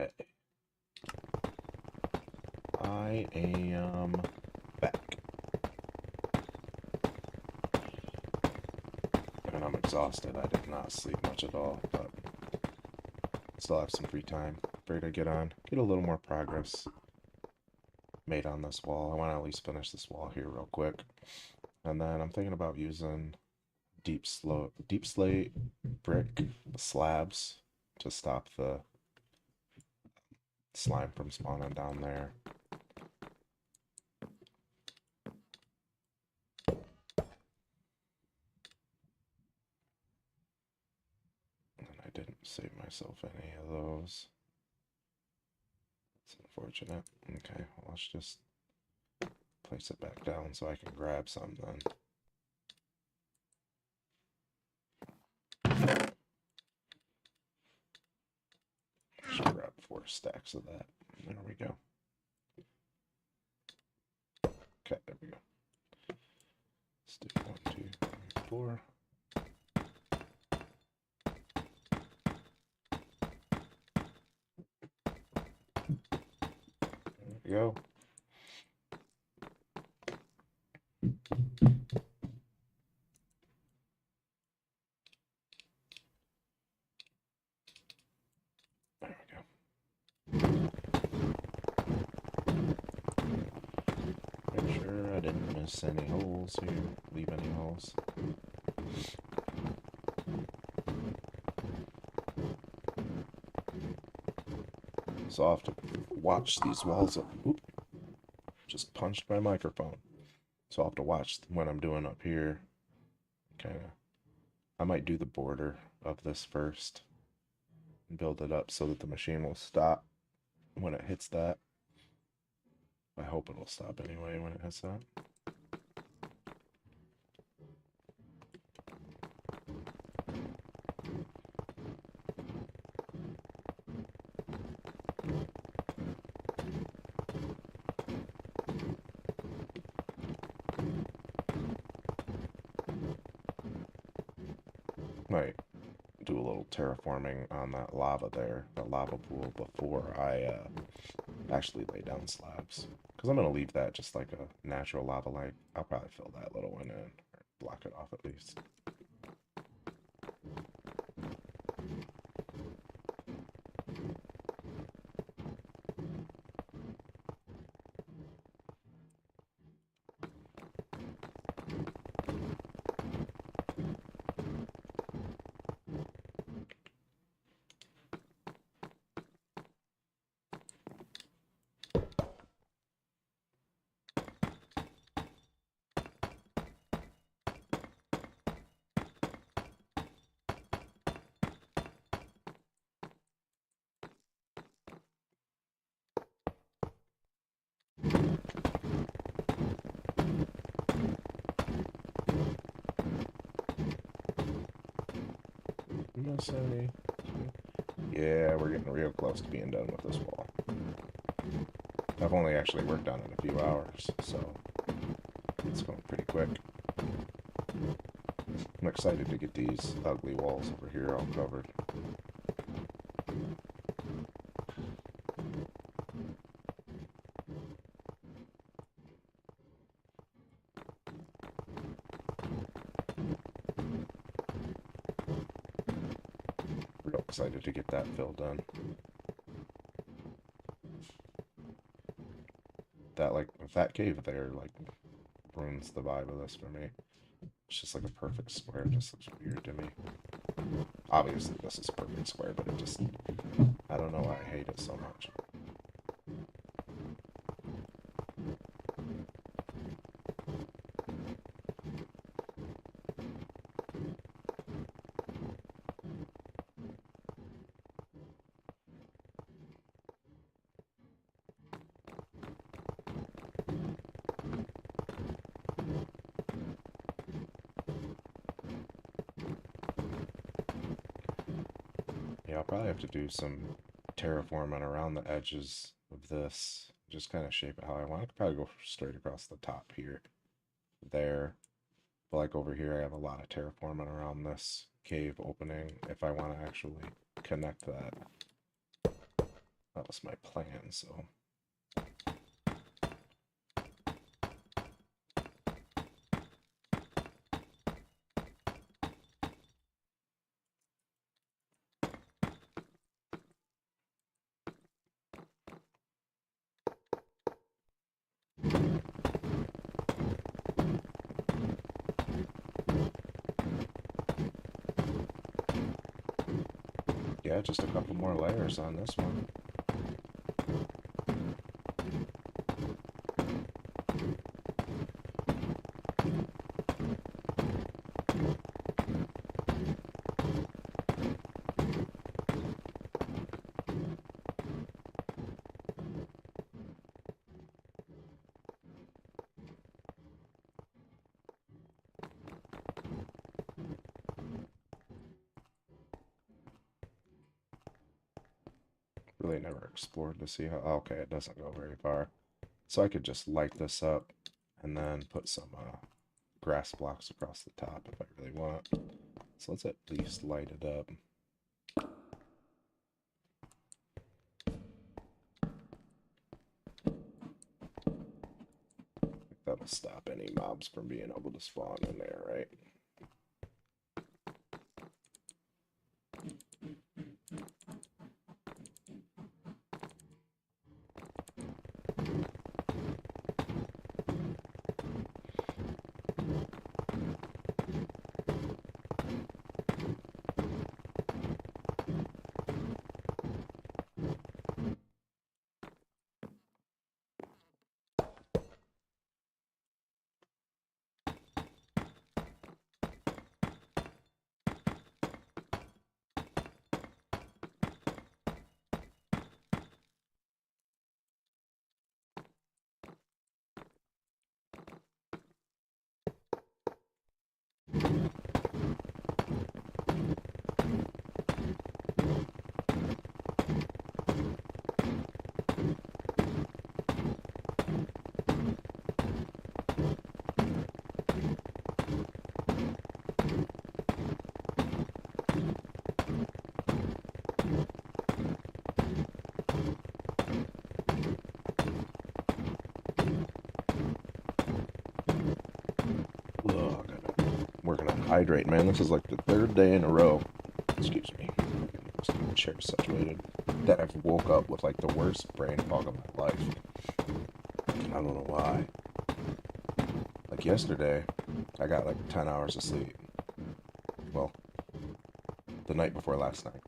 Okay. I am back. And I'm exhausted. I did not sleep much at all, but still have some free time. Figured I'd get a little more progress made on this wall. I want to at least finish this wall here real quick. And then I'm thinking about using deep slate brick slabs to stop the slime from spawning down there. And I didn't save myself any of those. It's unfortunate. Okay, well, let's just place it back down so I can grab some then. Should grab 4 stacks of that. There we go. Okay, there we go. Let's do 1, 2, 3, 4. There we go. There we go. Make sure I didn't miss any holes here. Leave any holes. So I'll have to watch these walls up. Oop, just punched my microphone. So I'll have to watch when I'm doing up here. Kind of, I might do the border of this first and build it up so that the machine will stop when it hits that. I hope it'll stop anyway when it hits that. Might do a little terraforming on that lava there, that lava pool, before I actually lay down slabs. Because I'm going to leave that just like a natural lava lake. I'll probably fill that little one in, or block it off at least. Miss any? Yeah, we're getting real close to being done with this wall. I've only actually worked on it a few hours, so it's going pretty quick. I'm excited to get these ugly walls over here all covered. Real excited to get that filled in. That, like, that cave there, like, ruins the vibe of this for me. It's just like a perfect square. It just looks weird to me. Obviously, this is a perfect square, but it just, I don't know why I hate it so much. Yeah, I'll probably have to do some terraforming around the edges of this. Just kind of shape it how I want. I could probably go straight across the top here, there. But like over here, I have a lot of terraforming around this cave opening if I want to actually connect that. That was my plan, so... Yeah, just a couple more layers on this one. Really never explored to see how... Okay, it doesn't go very far. So I could just light this up and then put some grass blocks across the top if I really want. So let's at least light it up. That'll stop any mobs from being able to spawn in there, right? Working on hydrate, man. This is like the third day in a row. Excuse me. This chair situated. That I've woke up with like the worst brain fog of my life. I don't know why. Like yesterday, I got like 10 hours of sleep. Well, the night before last night.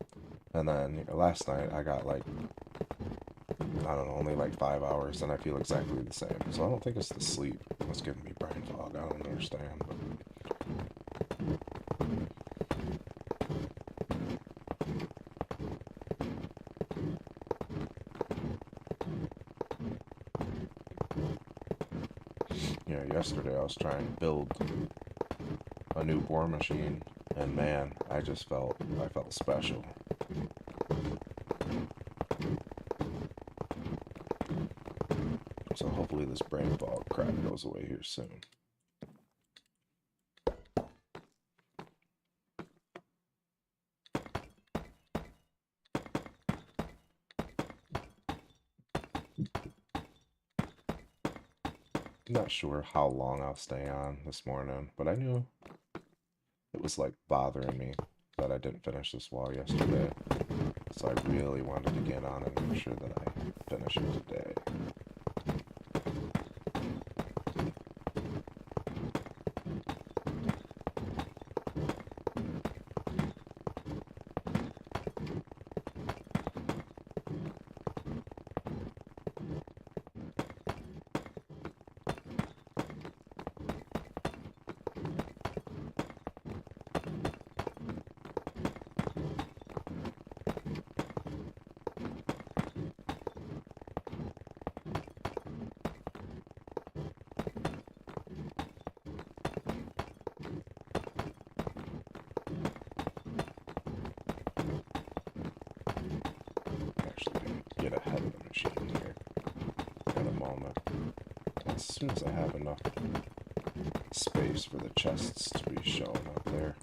And then last night I got like, I don't know, only like 5 hours, and I feel exactly the same. So I don't think it's the sleep that's giving me brain fog. I don't understand. But yeah, yesterday I was trying to build a new bore machine, and man, I felt special. So hopefully this brain fog crap goes away here soon. Not sure how long I'll stay on this morning, but I knew it was like bothering me that I didn't finish this wall yesterday. So I really wanted to get on and make sure that I finish it today. Get ahead of the machine here in a moment. As soon as I have enough space for the chests to be shown up there.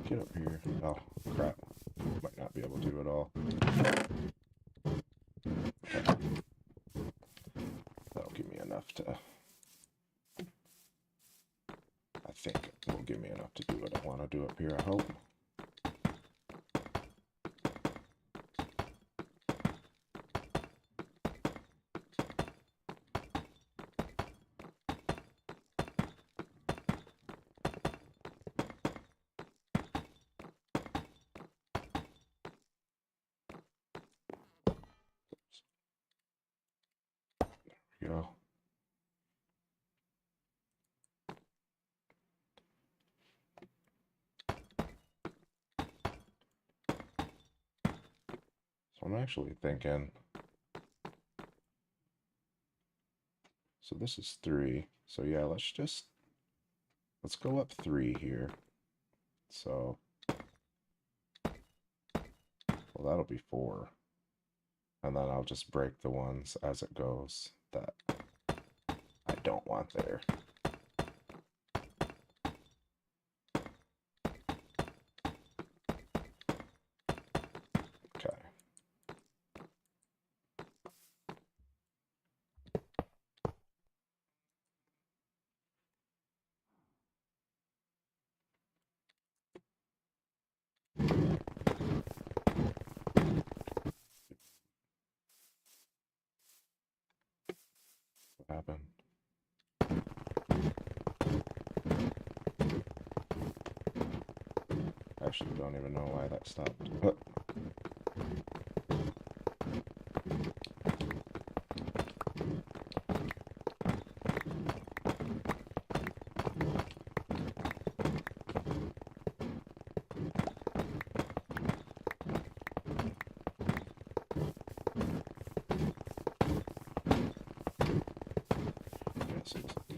Get up here. Oh, crap. Might not be able to at all. That'll give me enough to... I think it will give me enough to do what I want to do up here, I hope. There we go. So I'm actually thinking, so this is 3. So yeah, let's go up 3 here. So, well, that'll be 4. And then I'll just break the ones as it goes that I don't want there. Okay. What happened? I actually don't even know why that stopped.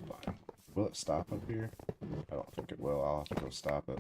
Fine. Will it stop up here? I don't think it will. I'll have to go stop it.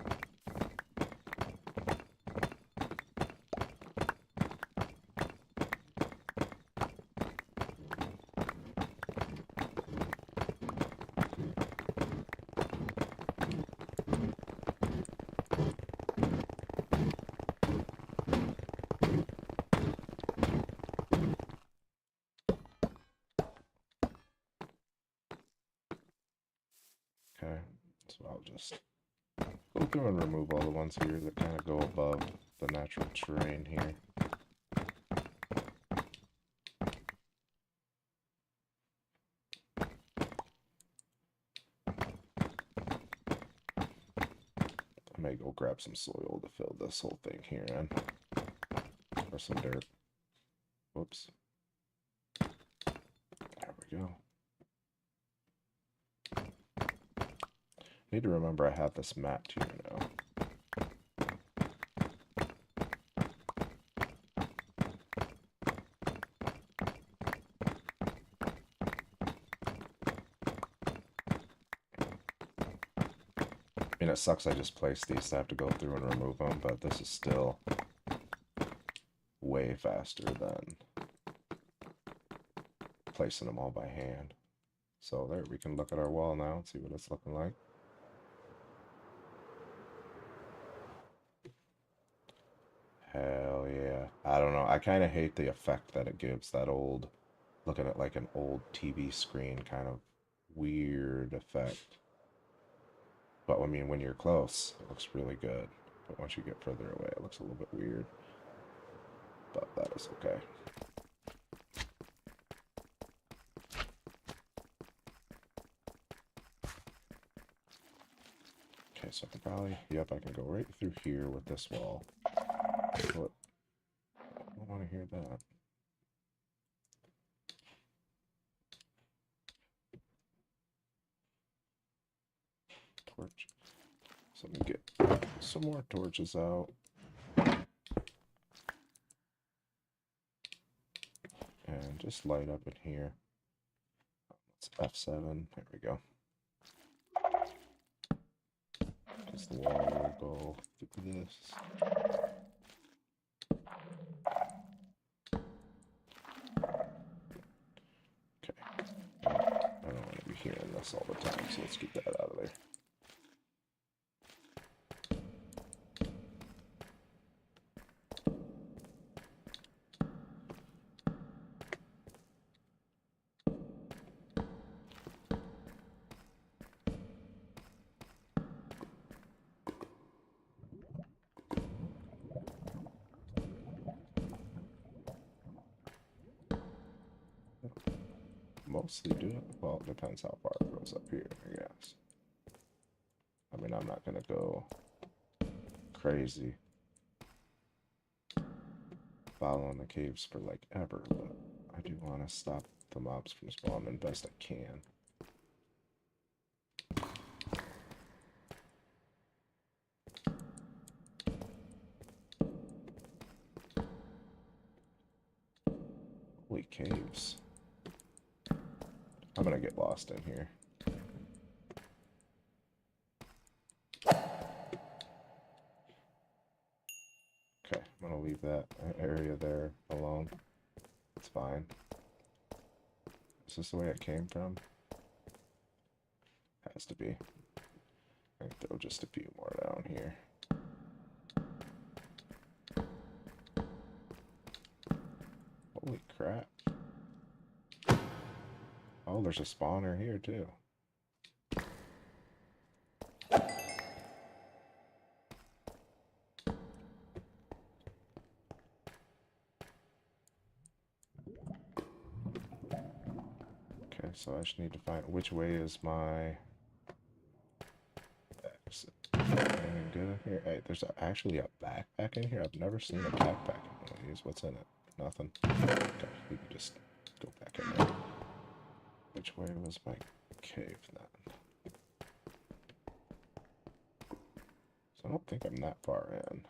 Okay, so I'll just go through and remove all the ones here that kind of go above the natural terrain here. I may go grab some soil to fill this whole thing here in, or some dirt. Whoops. There we go. Need to remember I have this mapped here now. I mean, it sucks I just placed these, so I have to go through and remove them, but this is still way faster than placing them all by hand. So there, we can look at our wall now and see what it's looking like. Hell yeah. I don't know. I kind of hate the effect that it gives, that old, looking at like an old TV screen kind of weird effect. But I mean, when you're close, it looks really good. But once you get further away, it looks a little bit weird. But that is okay. Okay, so I can probably, yep, I can go right through here with this wall. What? I don't want to hear that. Torch. So let me get some more torches out. And just light up in here. Let's F7. There we go. Because the wall will go through this. Okay. I don't want to be hearing this all the time, so let's get that out of there. Mostly do it. Well, it depends how far it goes up here, I guess. I mean, I'm not gonna go crazy following the caves for like ever, but I do want to stop the mobs from spawning best I can. Holy caves. I'm gonna get lost in here. Okay, I'm gonna leave that area there alone. It's fine. Is this the way it came from? Has to be. I can throw just a few more down here. Holy crap. Oh, there's a spawner here too. Okay, so I just need to find which way is my exit. Anything good in here? Hey, there's actually a backpack in here. I've never seen a backpack in one of these. What's in it? Nothing. Okay, we can just go back in there. Which way was my cave then? So I don't think I'm that far in.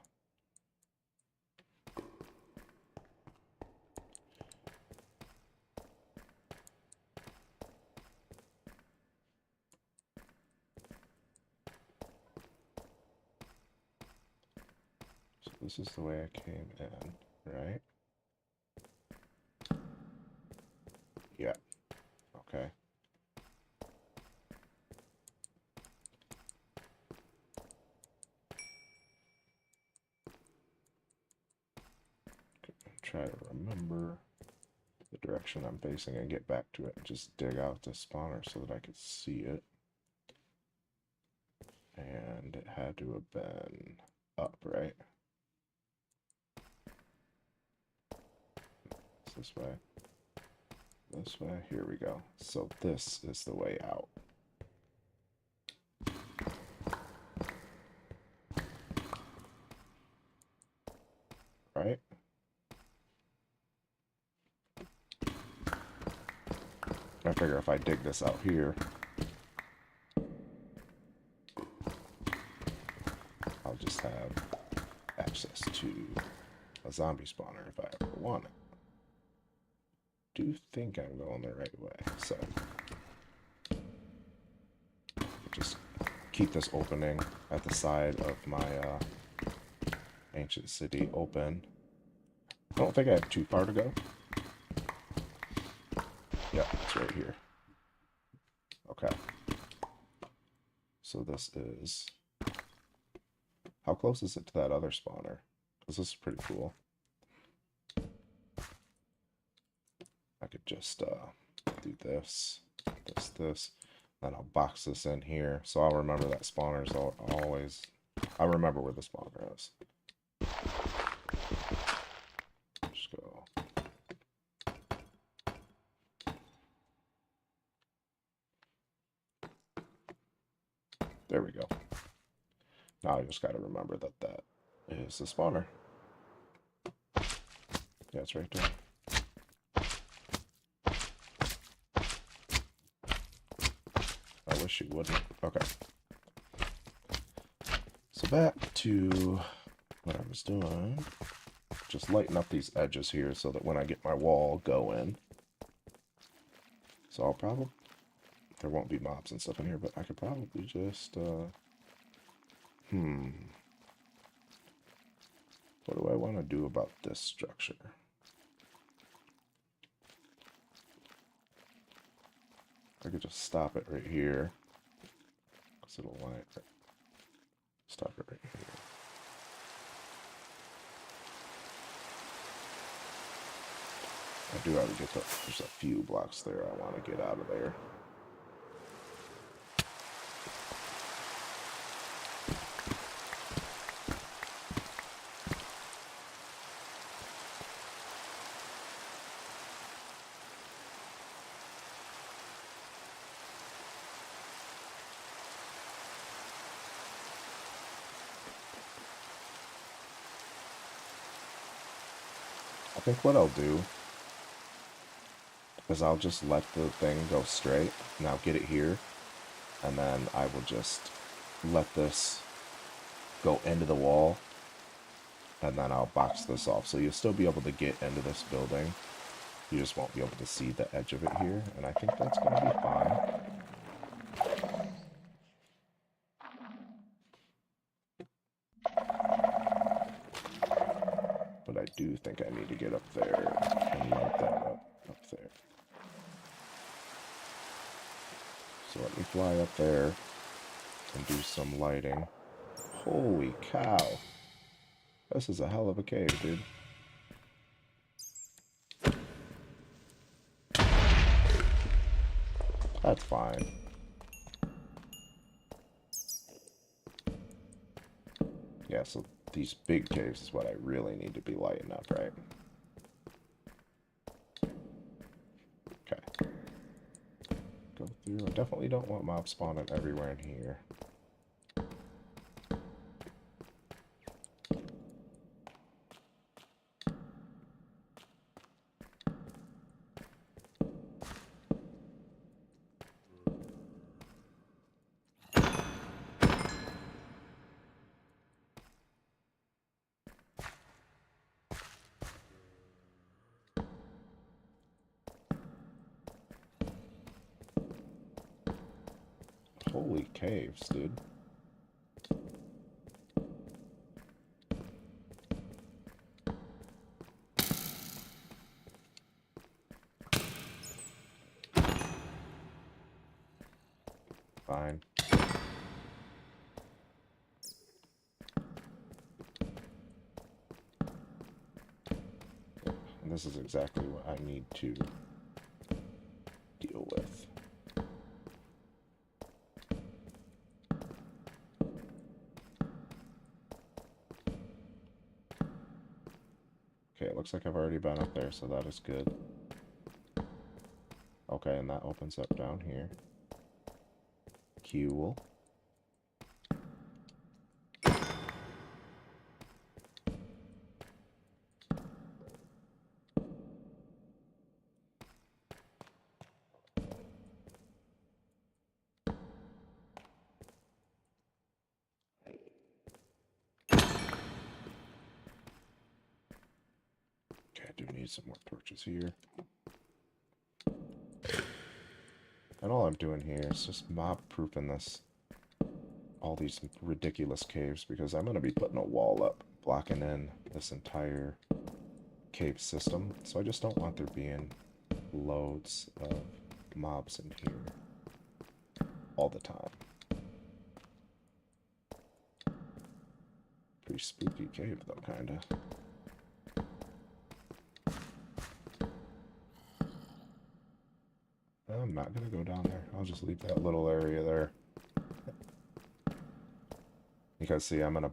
So this is the way I came in, right? Yeah. Okay. Try to remember the direction I'm facing and get back to it and just dig out the spawner so that I could see it. And it had to have been up, right? It's this way. This way. Here we go. So this is the way out. Right? I figure if I dig this out here, I'll just have access to a zombie spawner if I ever want it. Do think I'm going the right way, so just keep this opening at the side of my ancient city open. I don't think I have too far to go. Yeah, it's right here. Okay. So this is... How close is it to that other spawner? Because this is pretty cool. I could just do this, this. Then I'll box this in here. So I'll remember that spawner's always... I'll remember where the spawner is. Just go... There we go. Now I just gotta remember that that is the spawner. Yeah, it's right there. I wish you wouldn't. Okay. So back to what I was doing. Just lighten up these edges here so that when I get my wall going. So I'll probably... There won't be mobs and stuff in here, but I could probably just, What do I want to do about this structure? I could just stop it right here. Because it'll line it. Stop it right here. I do have to get there's a few blocks there I want to get out of there. I think what I'll do is I'll just let the thing go straight, and I'll get it here, and then I will just let this go into the wall, and then I'll box this off. So you'll still be able to get into this building. You just won't be able to see the edge of it here, and I think that's going to be fine. But I do think I need to get up there and light that up there. So let me fly up there and do some lighting. Holy cow. This is a hell of a cave, dude. That's fine. Yeah, so these big caves is what I really need to be lighting up, right? Okay. Go through. I definitely don't want mobs spawning everywhere in here. Holy caves, dude. Fine. And this is exactly what I need to deal with. Okay, it looks like I've already been up there, so that is good. Okay, and that opens up down here. Cool. Okay, I do need some more torches here. And all I'm doing here is just mob-proofing this, all these ridiculous caves, because I'm going to be putting a wall up, blocking in this entire cave system. So I just don't want there being loads of mobs in here all the time. Pretty spooky cave, though, kinda. I'm not gonna go down there. I'll just leave that little area there. Because, see, I'm gonna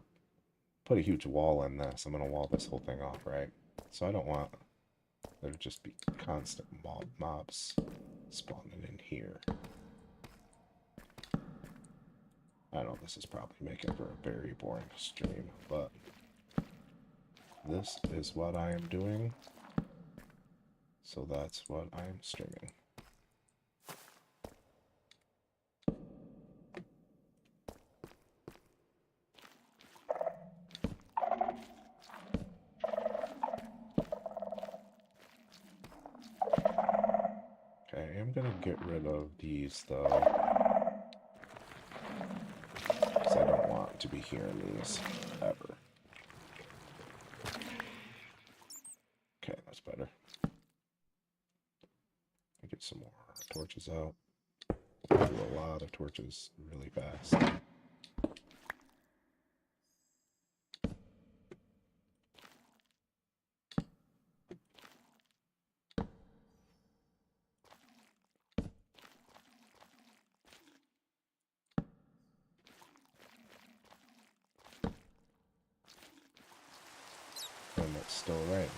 put a huge wall in this. I'm gonna wall this whole thing off, right? So I don't want there to just be constant mobs spawning in here. I know this is probably making for a very boring stream, but this is what I am doing. So that's what I am streaming. Okay, I'm gonna get rid of these though, because I don't want to be hearing these ever. Okay, that's better. Get some more torches out. Do a lot of torches really fast. And it's still raining.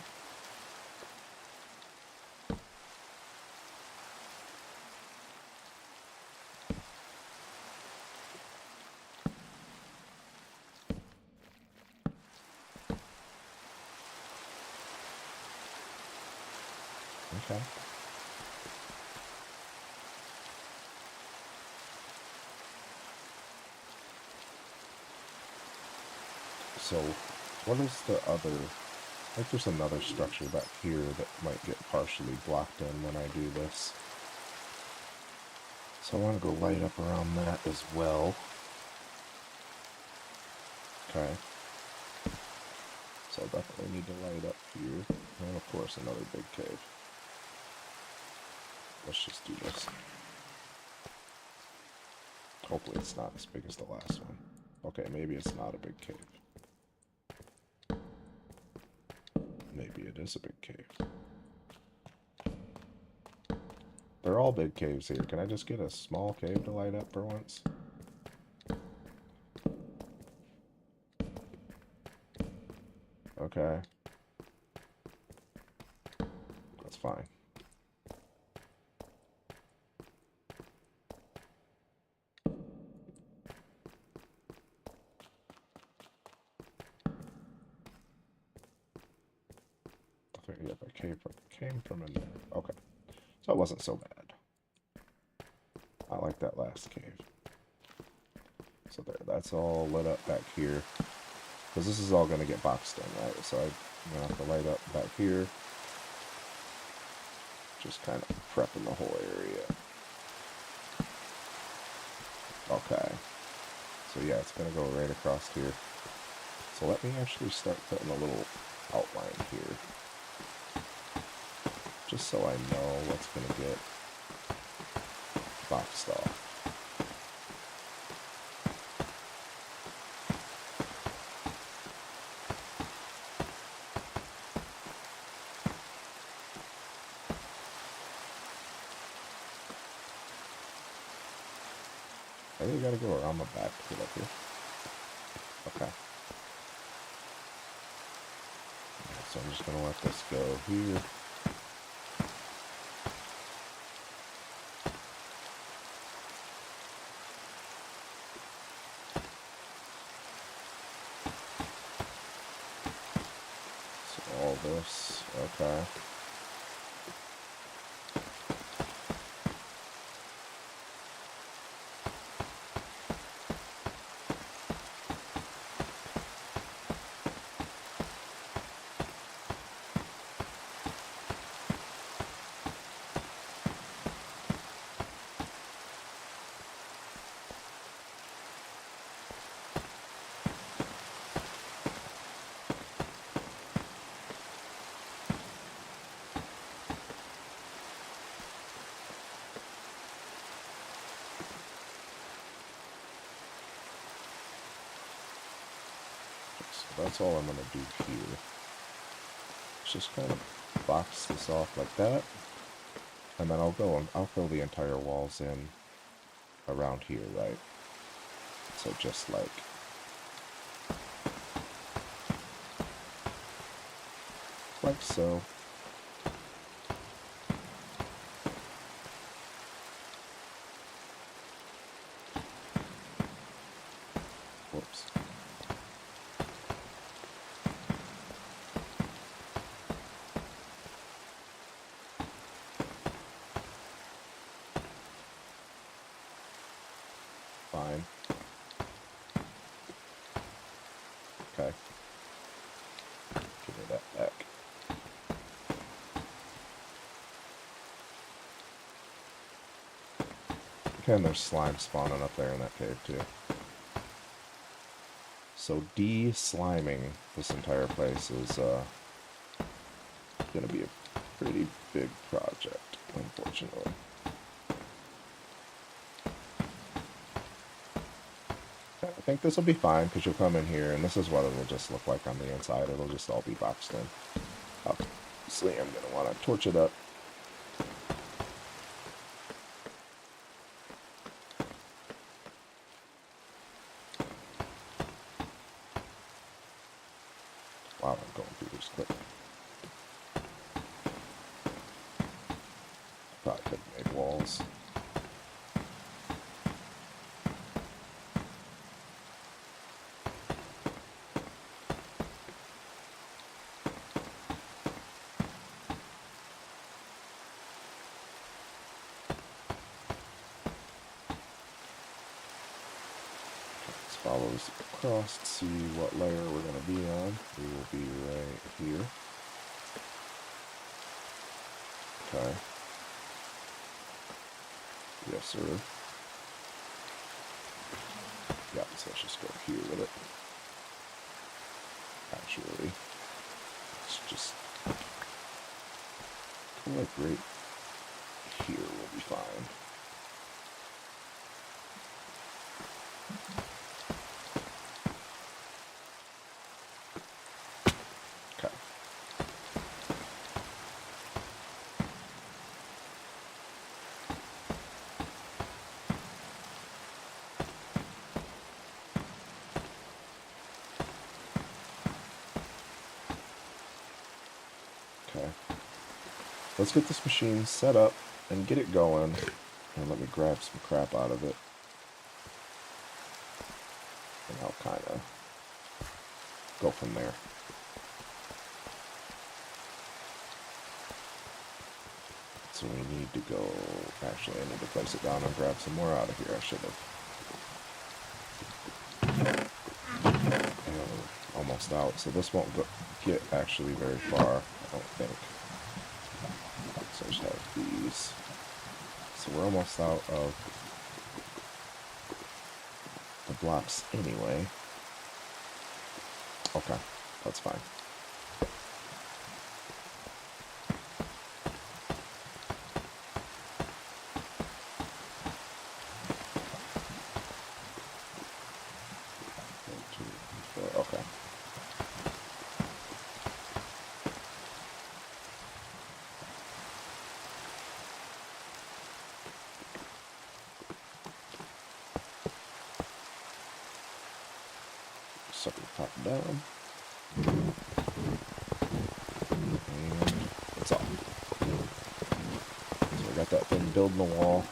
Okay. So, what is the other... Like there's another structure back here that might get partially blocked in when I do this. So I want to go light up around that as well. Okay. So I'll definitely need to light up here. And of course another big cave. Let's just do this. Hopefully it's not as big as the last one. Okay, maybe it's not a big cave. Maybe it is a big cave. They're all big caves here. Can I just get a small cave to light up for once? Okay. That's fine. Yeah, that came from in there. Okay. So it wasn't so bad. I like that last cave. So there, that's all lit up back here. Because this is all going to get boxed in, right? So I'm going to have to light up back here. Just kind of prepping the whole area. Okay. So yeah, it's going to go right across here. So let me actually start putting a little outline here. Just so I know what's going to get boxed off. I really gotta go around the back to get up here. Okay. So I'm just gonna let this go here. So all this, okay. So that's all I'm gonna do here. Just kind of box this off like that. And then I'll fill the entire walls in around here, right? So just like so. Whoops. Fine. Okay. Give me that back. Okay, and there's slime spawning up there in that cave too. So de-sliming this entire place is gonna be a pretty big project, unfortunately. I think this will be fine because you'll come in here and this is what it'll just look like on the inside. It'll just all be boxed in. Obviously, I'm gonna want to torch it up. Wow, I'm going through this quick. Probably could make walls. follows across to see what layer we're going to be on. We will be right here. Okay. Yes, sir. Yeah, so let's just go here with it. Actually, let's just go like right here will be fine. Okay. Okay. Let's get this machine set up and get it going. And let me grab some crap out of it. And I'll kind of go from there. So we need to go... Actually, I need to place it down and grab some more out of here. I should have. Almost out. So this won't get actually very far, I don't think. So I just have these. So we're almost out of the blocks anyway. Okay, that's fine. Okay. Sucker pop down. And it's off. So I got that thing building the wall.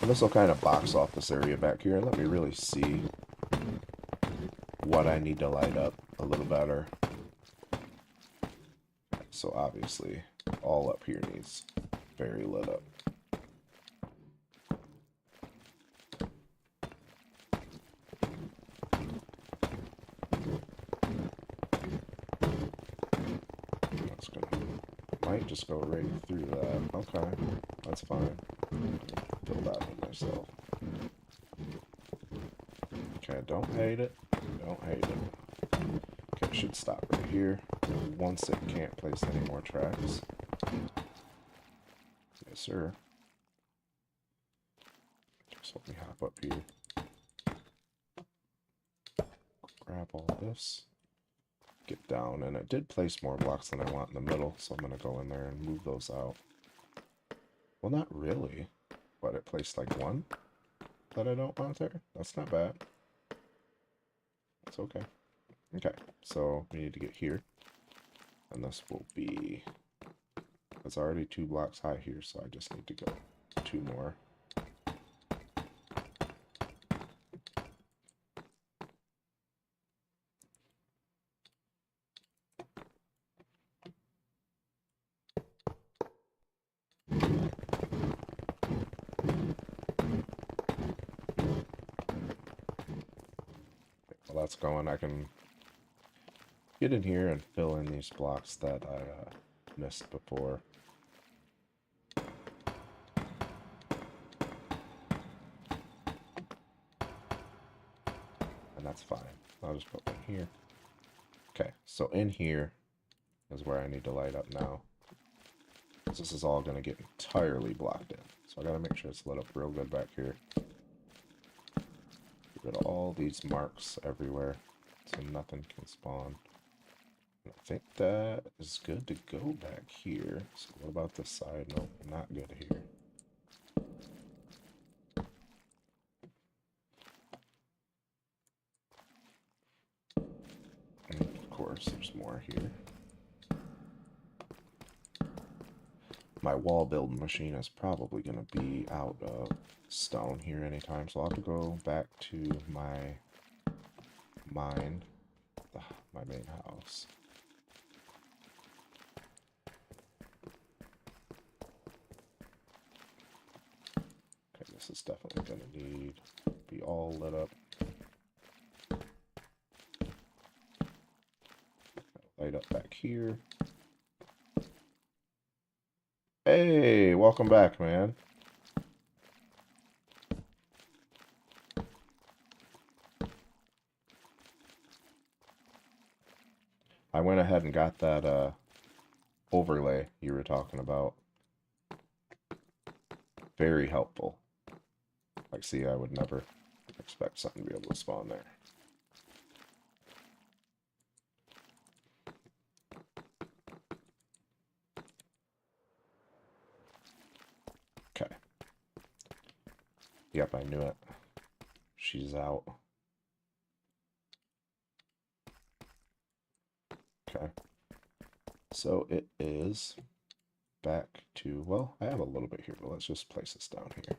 This will kind of box off this area back here and let me really see what I need to light up a little better. So obviously, all up here needs very lit up. That's gonna, might just go right through that. Okay, that's fine. Fill that in myself. Okay, don't hate it. Don't hate it. Okay, it should stop right here. Once it can't place any more tracks. Yes, sir. Just let me hop up here. Grab all this. Get down, and it did place more blocks than I want in the middle, so I'm going to go in there and move those out. Well, not really. But it placed like one that I don't want there. That's not bad. It's okay. Okay, so we need to get here. And this will be... It's already 2 blocks high here, so I just need to go 2 more. While that's going, I can get in here and fill in these blocks that I missed before. And that's fine. I'll just put one here. Okay, so in here is where I need to light up now. Because this is all going to get entirely blocked in. So I got to make sure it's lit up real good back here. Get rid of all these marks everywhere so nothing can spawn. I think that is good to go back here. So what about this side? Nope, not good here. And of course, there's more here. my wall building machine is probably going to be out of stone here anytime, so I'll have to go back to my mine, my main house. Okay, this is definitely going to need to be all lit up. Light up back here. Hey, welcome back, man. I went ahead and got that overlay you were talking about. Very helpful. Like, see, I would never expect something to be able to spawn there. Okay. Yep, I knew it. She's out. Okay. So it is back to, well, I have a little bit here, but let's just place this down here.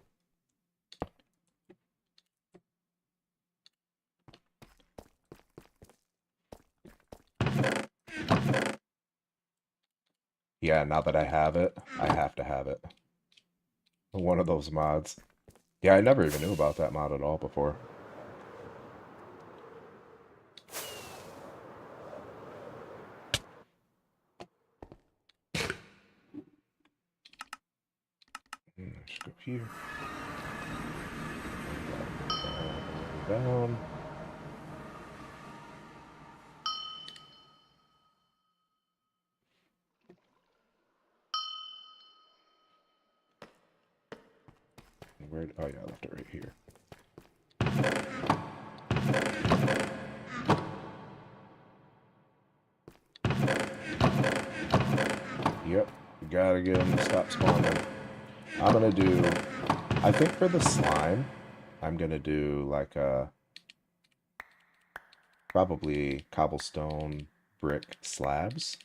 Yeah, now that I have it, I have to have it. One of those mods. Yeah, I never even knew about that mod at all before. I should go here. Down. Where? Oh yeah, I left it right here. Yep, gotta get them to stop spawning. I'm gonna do, I think for the slime, I'm gonna do like a probably cobblestone brick slabs.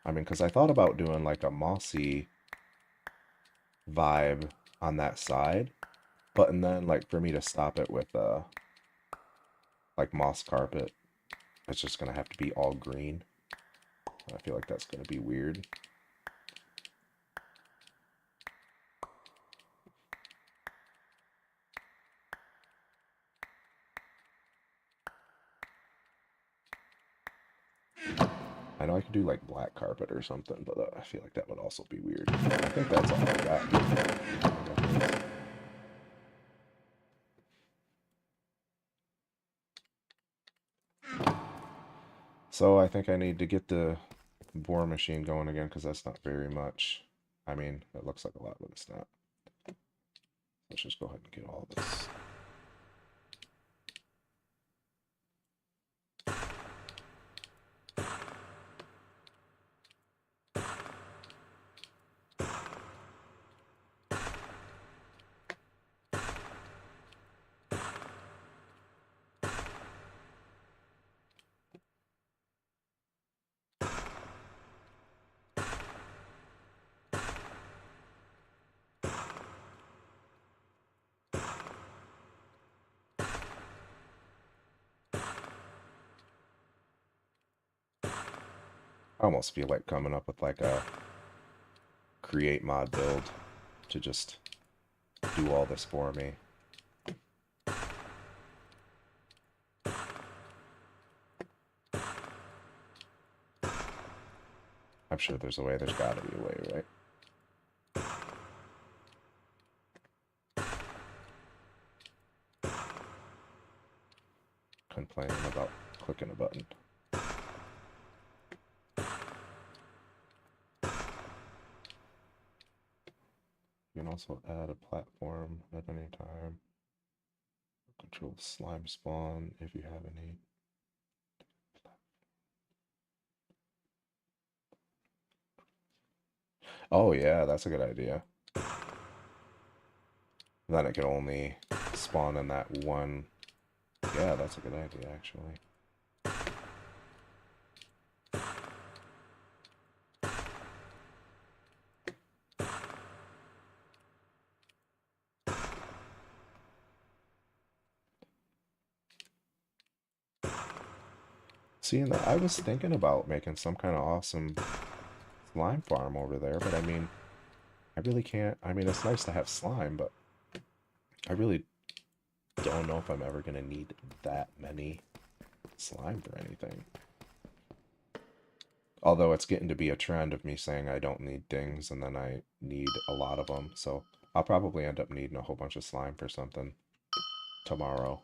I mean, because I thought about doing like a mossy vibe on that side, but and then like for me to stop it with like moss carpet, it's just gonna have to be all green. I feel like that's gonna be weird. I know I could do like black carpet or something, but I feel like that would also be weird. I think that's all I got. So I think I need to get the bore machine going again because that's not very much. I mean, it looks like a lot, but it's not. Let's just go ahead and get all this. I almost feel like coming up with like a create mod build to just do all this for me. I'm sure there's a way. There's got to be a way, right? Complaining about clicking a button. You can also add a platform at any time. Control slime spawn if you have any. Oh yeah, that's a good idea. Then it could only spawn in that one. Yeah, that's a good idea actually. seeing that. I was thinking about making some kind of awesome slime farm over there, but I mean, I really can't. I mean, it's nice to have slime, but I really don't know if I'm ever going to need that many slime for anything. Although it's getting to be a trend of me saying I don't need things and then I need a lot of them. So I'll probably end up needing a whole bunch of slime for something tomorrow.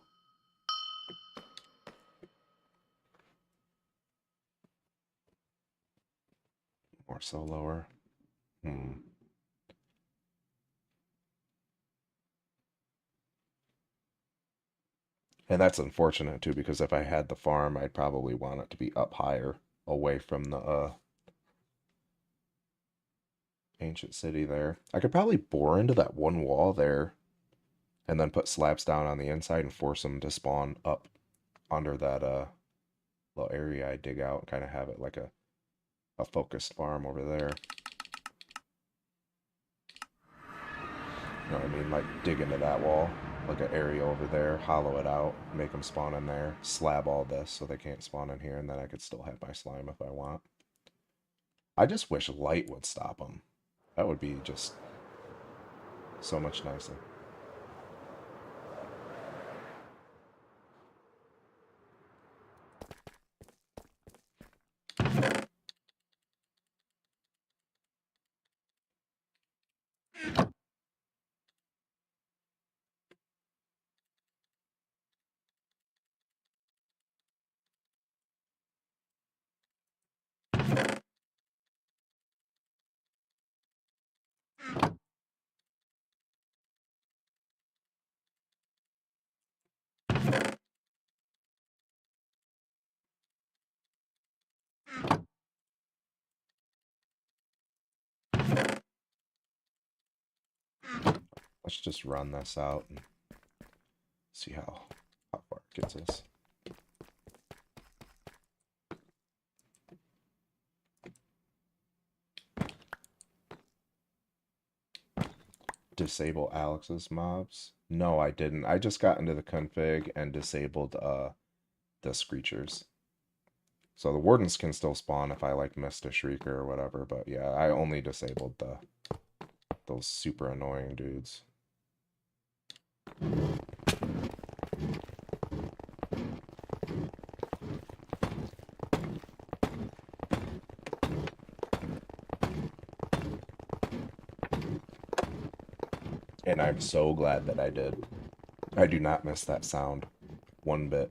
More so lower. And that's unfortunate too, because if I had the farm, I'd probably want it to be up higher, away from the ancient city there. I could probably bore into that one wall there and then put slabs down on the inside and force them to spawn up under that little area I dig out and kind of have it like a focused farm over there. You know what I mean? Like dig into that wall, like an area over there, hollow it out, make them spawn in there, slab all this so they can't spawn in here, and then I could still have my slime if I want. I just wish light would stop them. That would be just so much nicer. Let's just run this out and see how far it gets us. Disable Alex's mobs? No, I didn't. I just got into the config and disabled the screechers. So the wardens can still spawn if I like missed a shrieker or whatever, but yeah, I only disabled those super annoying dudes. And I'm so glad that I did. I do not miss that sound one bit.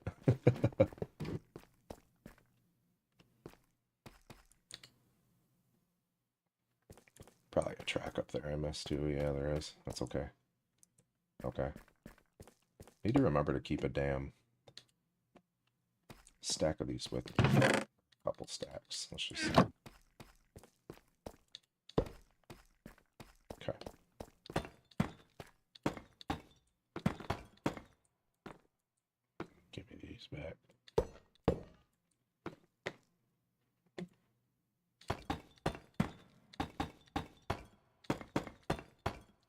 Probably a track up there I missed too. Yeah, there is. That's okay. Okay. Need to remember to keep a damn stack of these with me. A couple stacks. Let's just... Okay. Give me these back.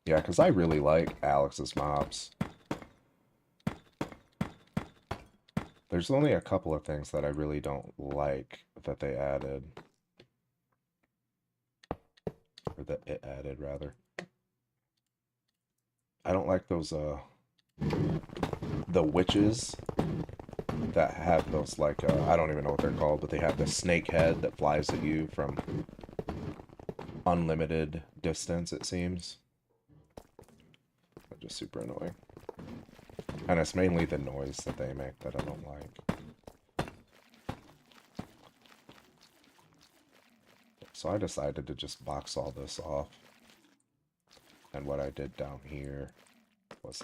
Yeah, because I really like Alex's mobs. There's only a couple of things that I really don't like that they added. Or that it added, rather. I don't like those, the witches that have those, like, I don't even know what they're called, but they have the snake head that flies at you from unlimited distance, it seems. They're just super annoying. And it's mainly the noise that they make that I don't like. So I decided to just box all this off. And what I did down here was,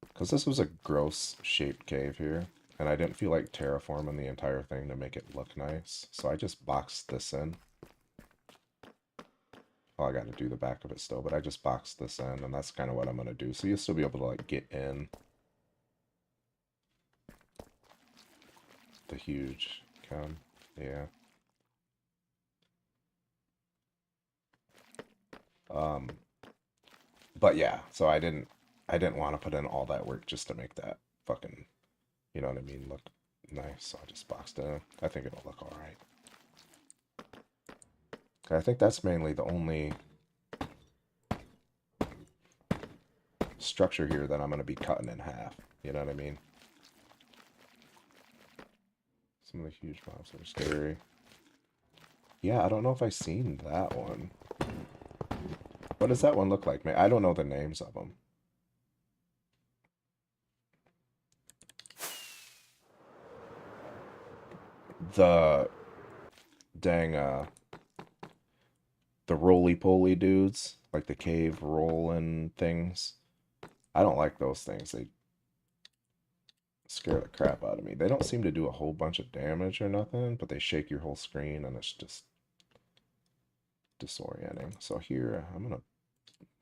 because this was a gross shaped cave here, and I didn't feel like terraforming the entire thing to make it look nice, so I just boxed this in. Oh, I gotta do the back of it still, but I just boxed this in, and that's kind of what I'm gonna do. So you'll still be able to, like, get in the huge cone. Yeah. But yeah, so I didn't want to put in all that work just to make that fucking, you know what I mean, look Nice. I just boxed it in. I think it'll look alright. I think that's mainly the only structure here that I'm going to be cutting in half. You know what I mean? Some of the huge mobs are scary. Yeah, I don't know if I've seen that one. What does that one look like, man? I don't know the names of them. The dang, the roly-poly dudes, like the cave rolling things. I don't like those things. They scare the crap out of me. They don't seem to do a whole bunch of damage or nothing, but they shake your whole screen and it's just disorienting. So here,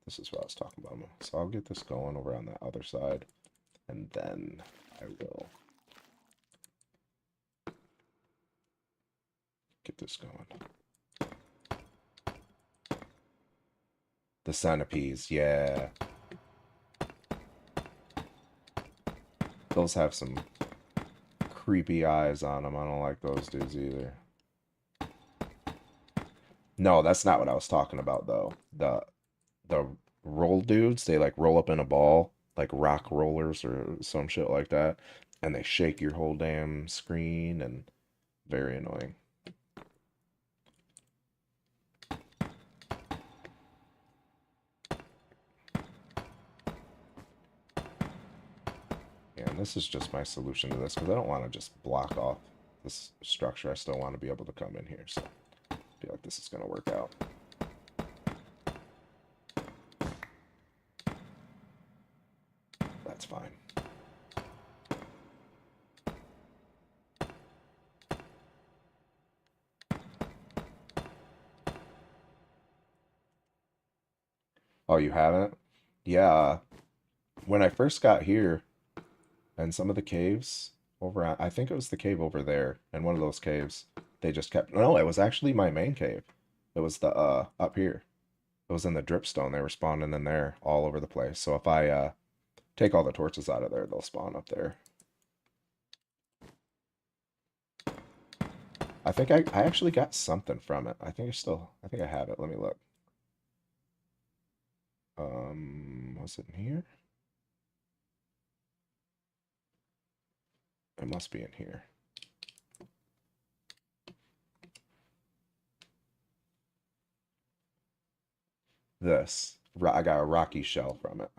this is what I was talking about. So I'll get this going over on the other side, and then I will get this going. The centipedes, yeah. Those have some creepy eyes on them. I don't like those dudes either. No, that's not what I was talking about though. The roll dudes, they like roll up in a ball, like rock rollers or some shit like that, and they shake your whole damn screen and very annoying. Yeah, and this is just my solution to this because I don't want to just block off this structure. I still want to be able to come in here, so I feel like this is going to work out. That's fine. Oh, you haven't? Yeah, when I first got here, and some of the caves over on, I think it was the cave over there, and one of those caves, they just kept, no, it was actually my main cave. It was the, up here. It was in the dripstone. They were spawning in there all over the place. So if I, take all the torches out of there, they'll spawn up there. I think I actually got something from it. I think I think I have it. Let me look. Was it in here? It must be in here. This. I got a rocky shell from it.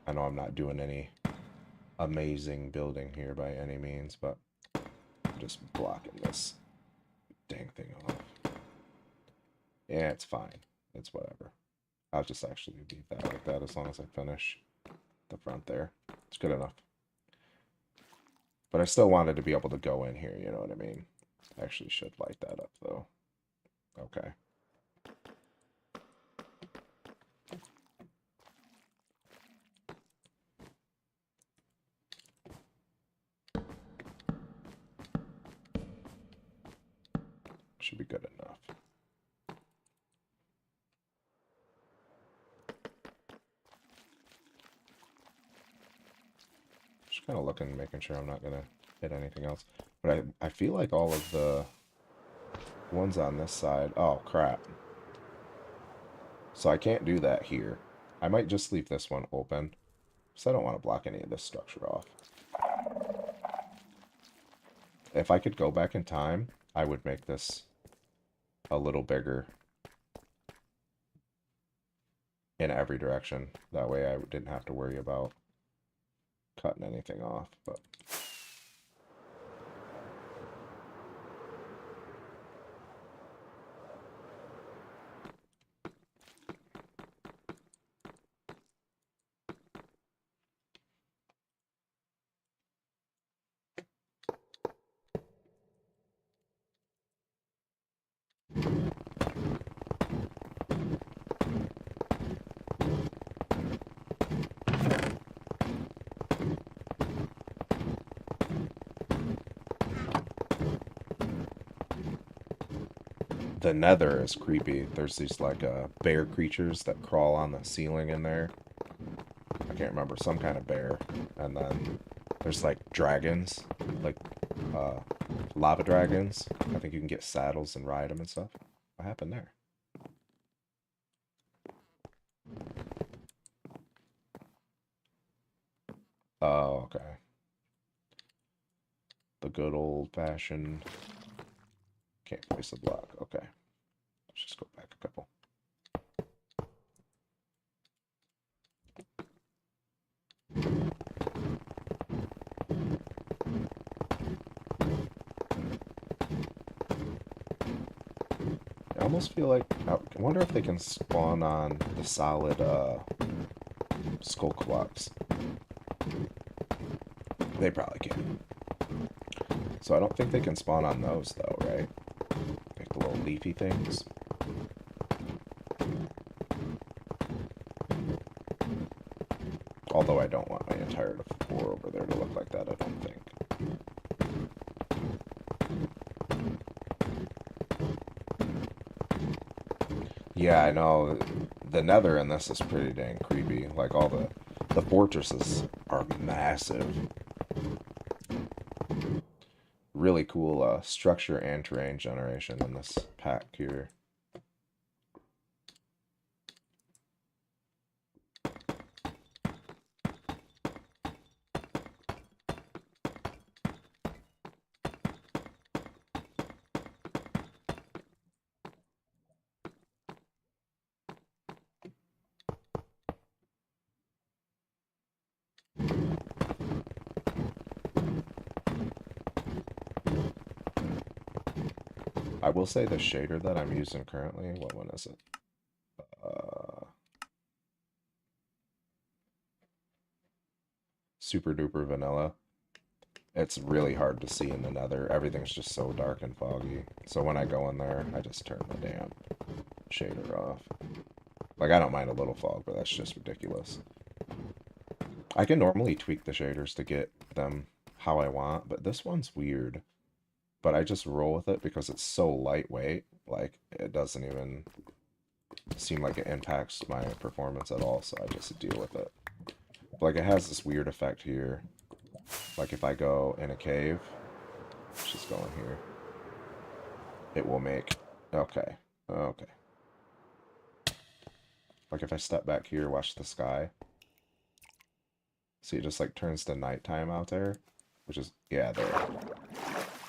I know I'm not doing any amazing building here by any means, but I'm just blocking this dang thing off. Yeah, it's fine. It's whatever. I'll just actually leave that like that as long as I finish the front there. It's good enough. But I still wanted to be able to go in here, you know what I mean? I actually should light that up though. Okay. Should be good enough. Just kind of looking, making sure I'm not gonna hit anything else. But I feel like all of the ones on this side, oh crap. So I can't do that here. I might just leave this one open, because I don't want to block any of this structure off. If I could go back in time, I would make this a little bigger in every direction. That way I didn't have to worry about cutting anything off, but the nether is creepy. There's these like bear creatures that crawl on the ceiling in there. I can't remember, some kind of bear. And then there's like dragons, like lava dragons. I think you can get saddles and ride them and stuff. What happened there? Oh, okay. The good old-fashioned... Can't place a block. Okay. Let's just go back a couple. I almost feel like... I wonder if they can spawn on the solid sculk blocks. They probably can. So I don't think they can spawn on those, though, right? Like the little leafy things. Although I don't want my entire floor over there to look like that, I don't think. Yeah, I know. The nether in this is pretty dang creepy. Like, all the fortresses are massive. Really cool structure and terrain generation in this pack here. I will say the shader that I'm using currently, what one is it? Super duper vanilla. It's really hard to see in the nether. Everything's just so dark and foggy. So when I go in there, I just turn the damn shader off. Like, I don't mind a little fog, but that's just ridiculous. I can normally tweak the shaders to get them how I want, but this one's weird. But I just roll with it because it's so lightweight. Like, it doesn't even seem like it impacts my performance at all, so I just deal with it. Like, it has this weird effect here. Like, if I go in a cave, let's just go in here, it will make... Okay. Okay. Like, if I step back here, watch the sky. See, it just, like, turns to nighttime out there. Which is... Yeah, there.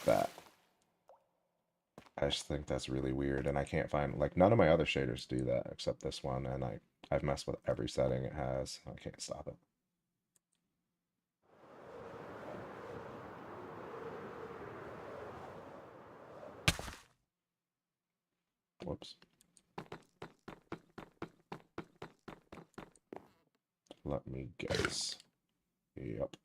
That. I just think that's really weird, and I can't find... Like, none of my other shaders do that, except this one, and I've messed with every setting it has. I can't stop it. Whoops. Let me guess. Yep.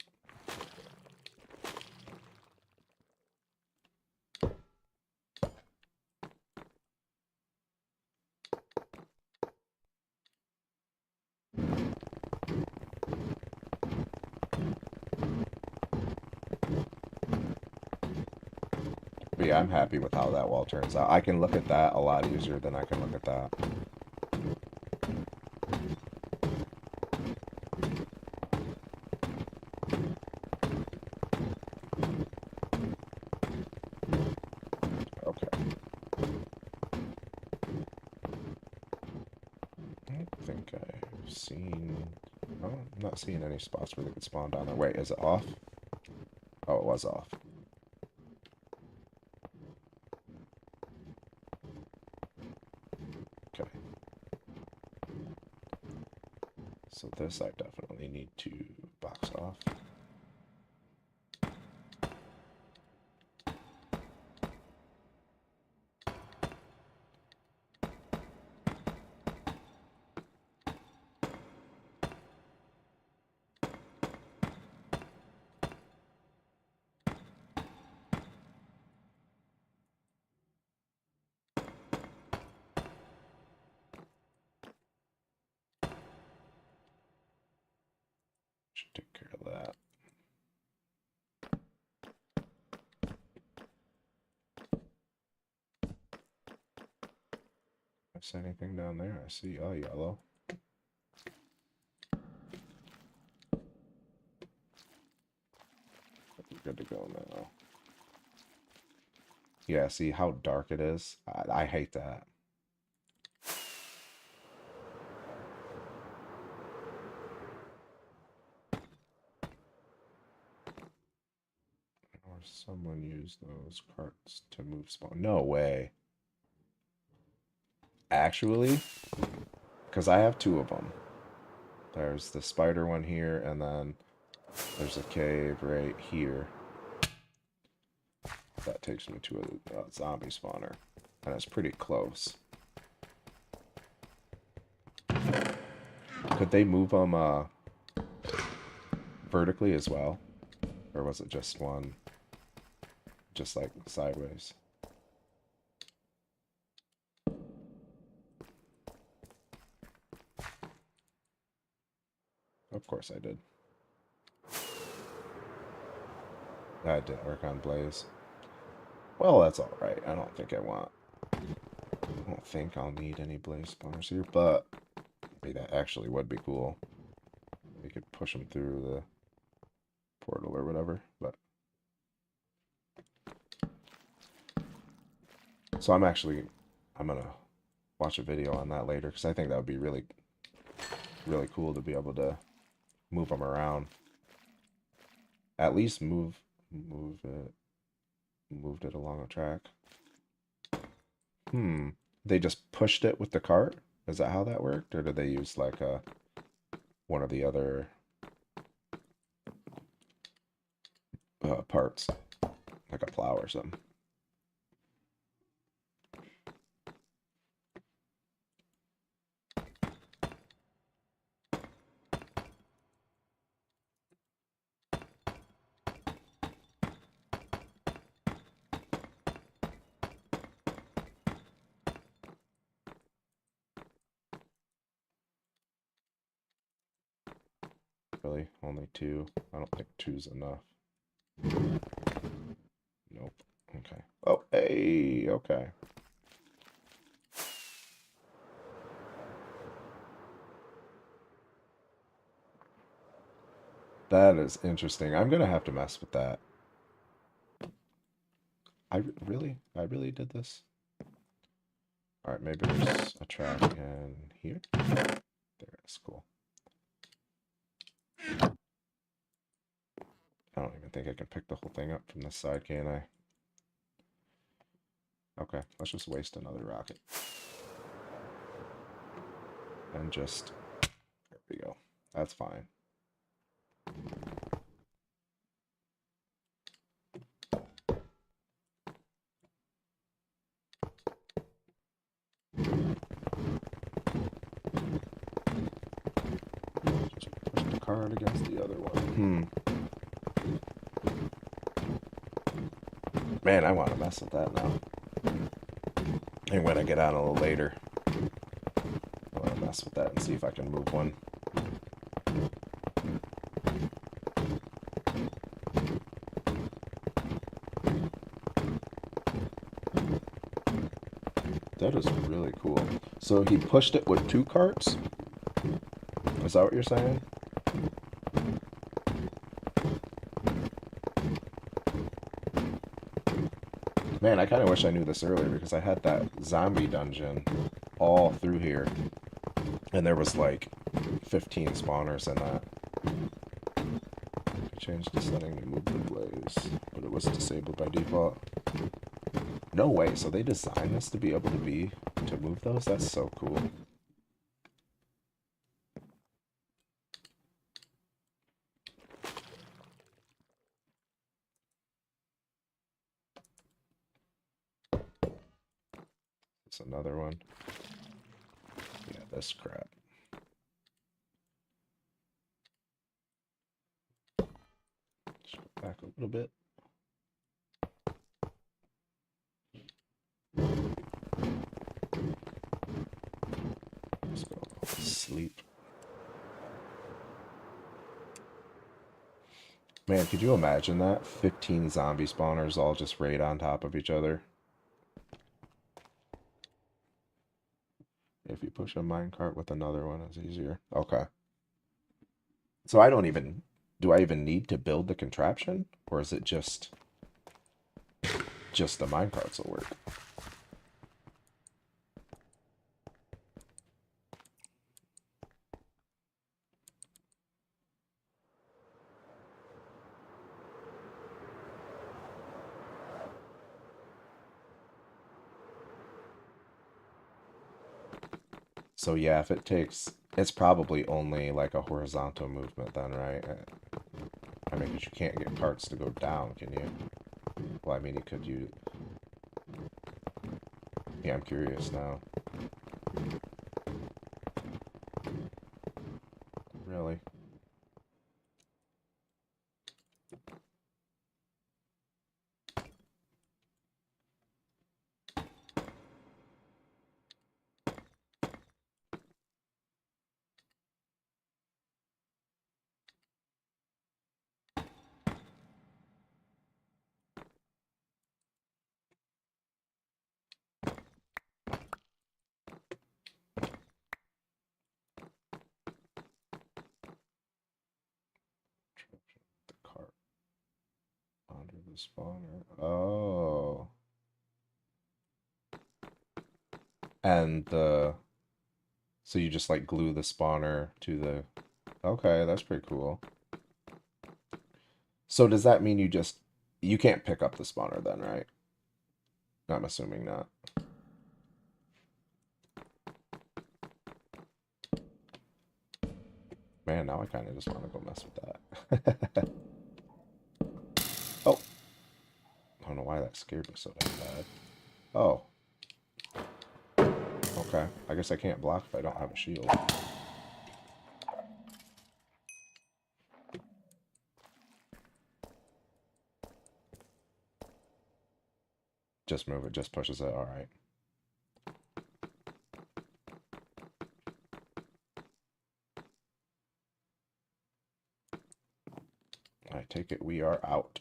But yeah, I'm happy with how that wall turns out. I can look at that a lot easier than I can look at that. Okay. I don't think I've seen... Oh, I'm not seeing any spots where they could spawn down there. Wait, is it off? Oh, it was off. Okay. So this I definitely need to box off. Should take care of that. miss anything down there? I see all yellow. We're good to go now. Yeah, see how dark it is? I hate that. Or someone used those carts to move spawn. No way. Actually, because I have two of them. There's the spider one here, and then there's a cave right here. That takes me to a zombie spawner, and it's pretty close. Could they move them vertically as well? Or was it just one, just like sideways? Of course I did. That didn't work on Blaze. Well, that's alright. I don't think I'll need any Blaze spawners here, but maybe that actually would be cool. We could push them through the portal or whatever, but... So I'm gonna watch a video on that later, because I think that would be really, really cool to be able to move them around. At least moved it along a track. They just pushed it with the cart? Is that how that worked? Or did they use like one of the other parts? Like a plow or something? Really? Only two? I don't think two's enough. Nope. Okay. Oh, hey, okay. That is interesting. I'm gonna have to mess with that. I really did this? Alright, maybe there's a track in here. There, that's cool. I don't even think I can pick the whole thing up from this side, can I? Okay, let's just waste another rocket. And just... There we go. That's fine. Just push the card against the other one. Man, I want to mess with that now. And when I get out a little later, I want to mess with that and see if I can move one. That is really cool. So he pushed it with two carts? Is that what you're saying? Man, I kind of wish I knew this earlier, because I had that zombie dungeon all through here. And there was like 15 spawners in that. I changed the setting to move the blaze, but it was disabled by default. No way, so they designed this to be able to move those? That's so cool. It's another one. Yeah, this crap. Just go back a little bit. Let's go sleep. Man, could you imagine that? 15 zombie spawners all just raid on top of each other. If you push a minecart with another one, it's easier. Okay. So I don't even... Do I even need to build the contraption? Or is it just the minecarts will work? So yeah, if it takes... It's probably only like a horizontal movement then, right? I mean, because you can't get carts to go down, can you? Well, I mean, you could use... Yeah, I'm curious now. Really? The cart under the spawner. Oh. And the... So you just like glue the spawner to the... Okay, that's pretty cool. So does that mean you can't pick up the spawner then, right? I'm assuming not. Man, now I kind of just want to go mess with that. Oh. I don't know why that scared me so damn bad. Oh. Okay. I guess I can't block if I don't have a shield. Just move it. Just pushes it. Alright. I take it we are out.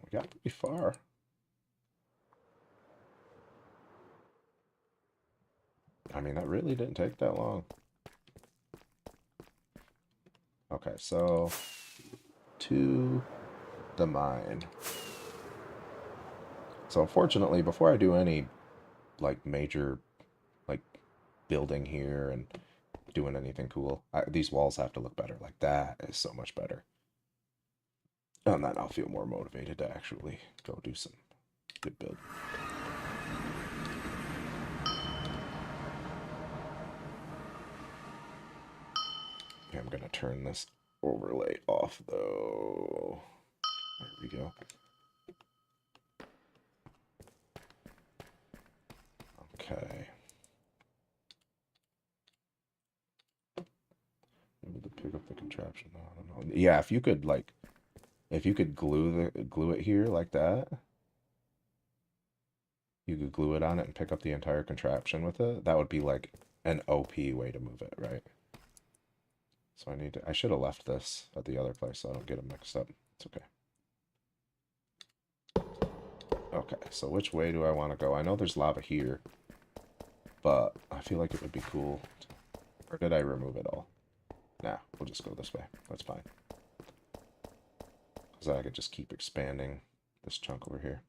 We got pretty far. I mean, that really didn't take that long. Okay, so... To the mine. So unfortunately, before I do any, like, major, like, building here and doing anything cool, these walls have to look better. Like, that is so much better. And then I'll feel more motivated to actually go do some good build. Okay, I'm gonna turn this overlay off, though. There we go. Okay. Maybe to pick up the contraption. I don't know. Yeah, if you could like, if you could glue it here like that, you could glue it on it and pick up the entire contraption with it. That would be like an OP way to move it, right? So I should have left this at the other place so I don't get them mixed up. It's okay. Okay, so which way do I want to go? I know there's lava here, but I feel like it would be cool. Or did I remove it all? Nah, we'll just go this way. That's fine. Because I could just keep expanding this chunk over here.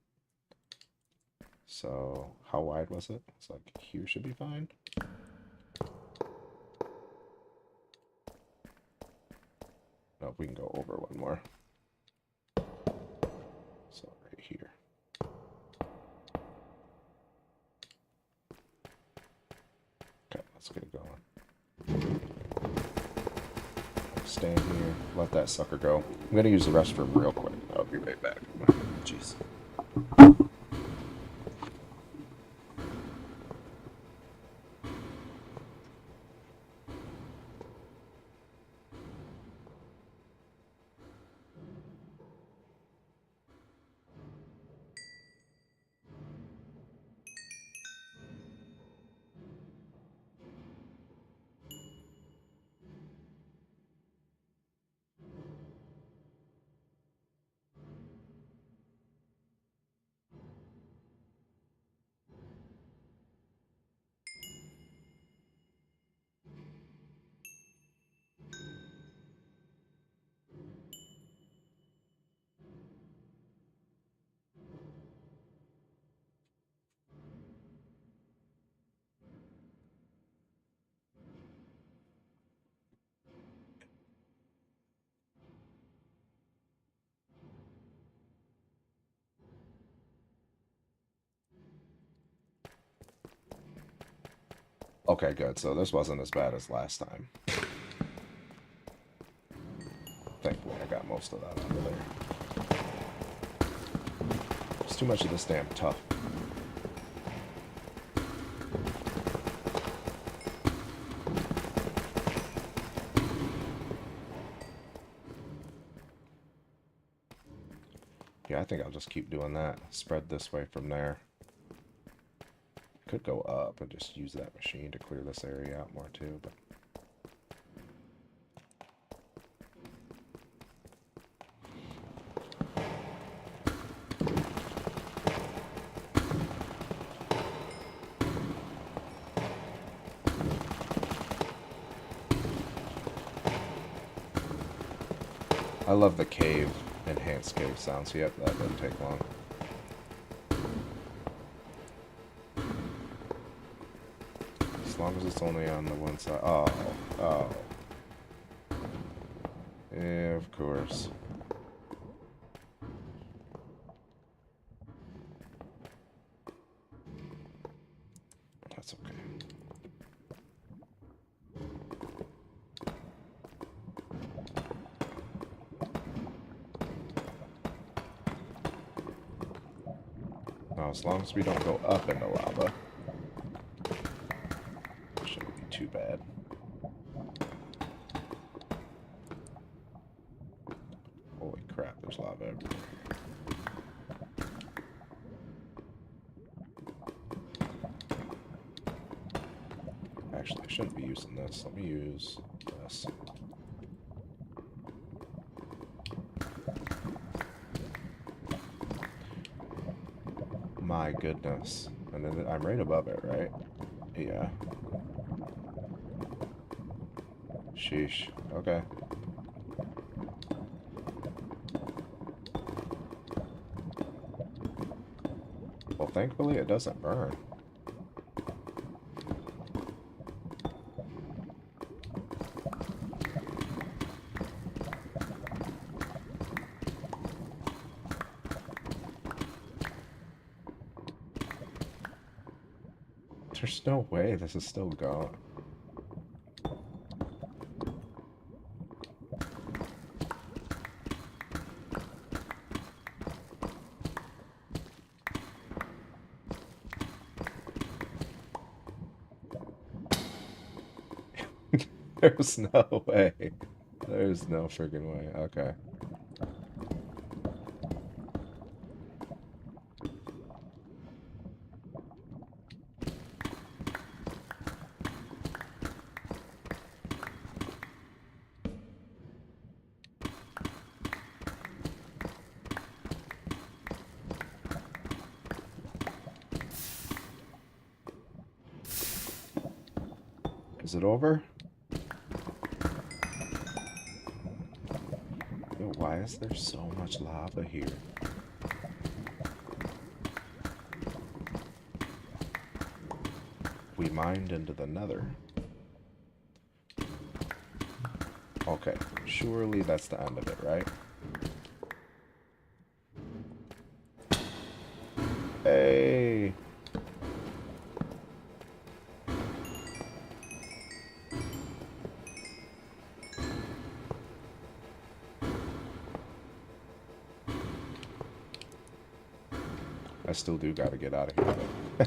So, how wide was it? It's like, here should be fine. No, we can go over one more. So, right here. Okay, let's get it going. Stand here, let that sucker go. I'm going to use the restroom real quick. I'll be right back. Jeez. Okay, good. So this wasn't as bad as last time. Thankfully, I got most of that out of there. It's too much of this damn tough. Yeah, I think I'll just keep doing that. Spread this way from there. Could go up and just use that machine to clear this area out more too, but... I love the cave, enhanced cave sounds. Yep, that didn't take long. As long as it's only on the one side. Oh, oh. Yeah, of course. That's okay. Now, as long as we don't go up into lava, it shouldn't be too bad. Holy crap, there's lava everywhere. Actually, I shouldn't be using this. Let me use this. My goodness. And then I'm right above it, right? Yeah. Sheesh. Okay. Well, thankfully it doesn't burn. There's no way this is still going. There's no way. There's no friggin' way. Okay. Is it over? Yo, why is there so much lava here? We mined into the nether. Okay, surely that's the end of it, right? Hey! I still do gotta get out of here, though.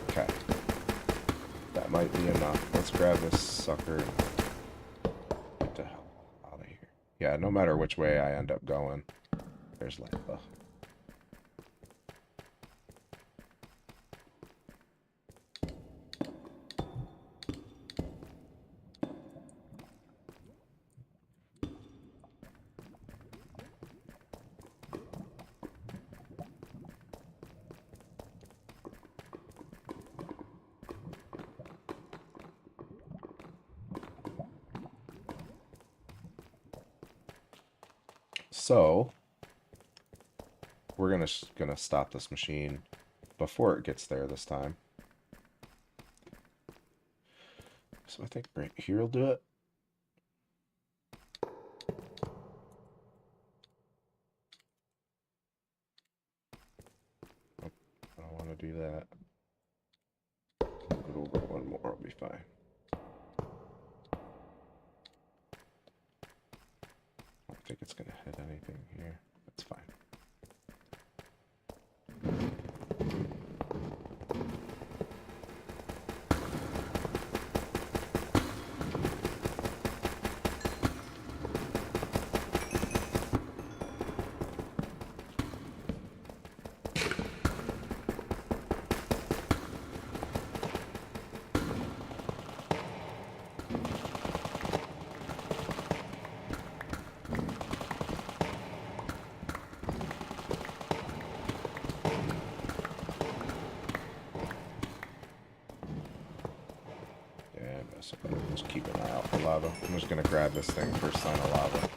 Okay. That might be enough. Let's grab this sucker and get the hell out of here. Yeah, no matter which way I end up going, there's lava. So, we're gonna stop this machine before it gets there this time. So I think right here will do it. do that. Move it over one more, I'll be fine. I don't think it's gonna hit anything here. That's fine. So just keep an eye out for lava. I'm just gonna grab this thing first sign of lava.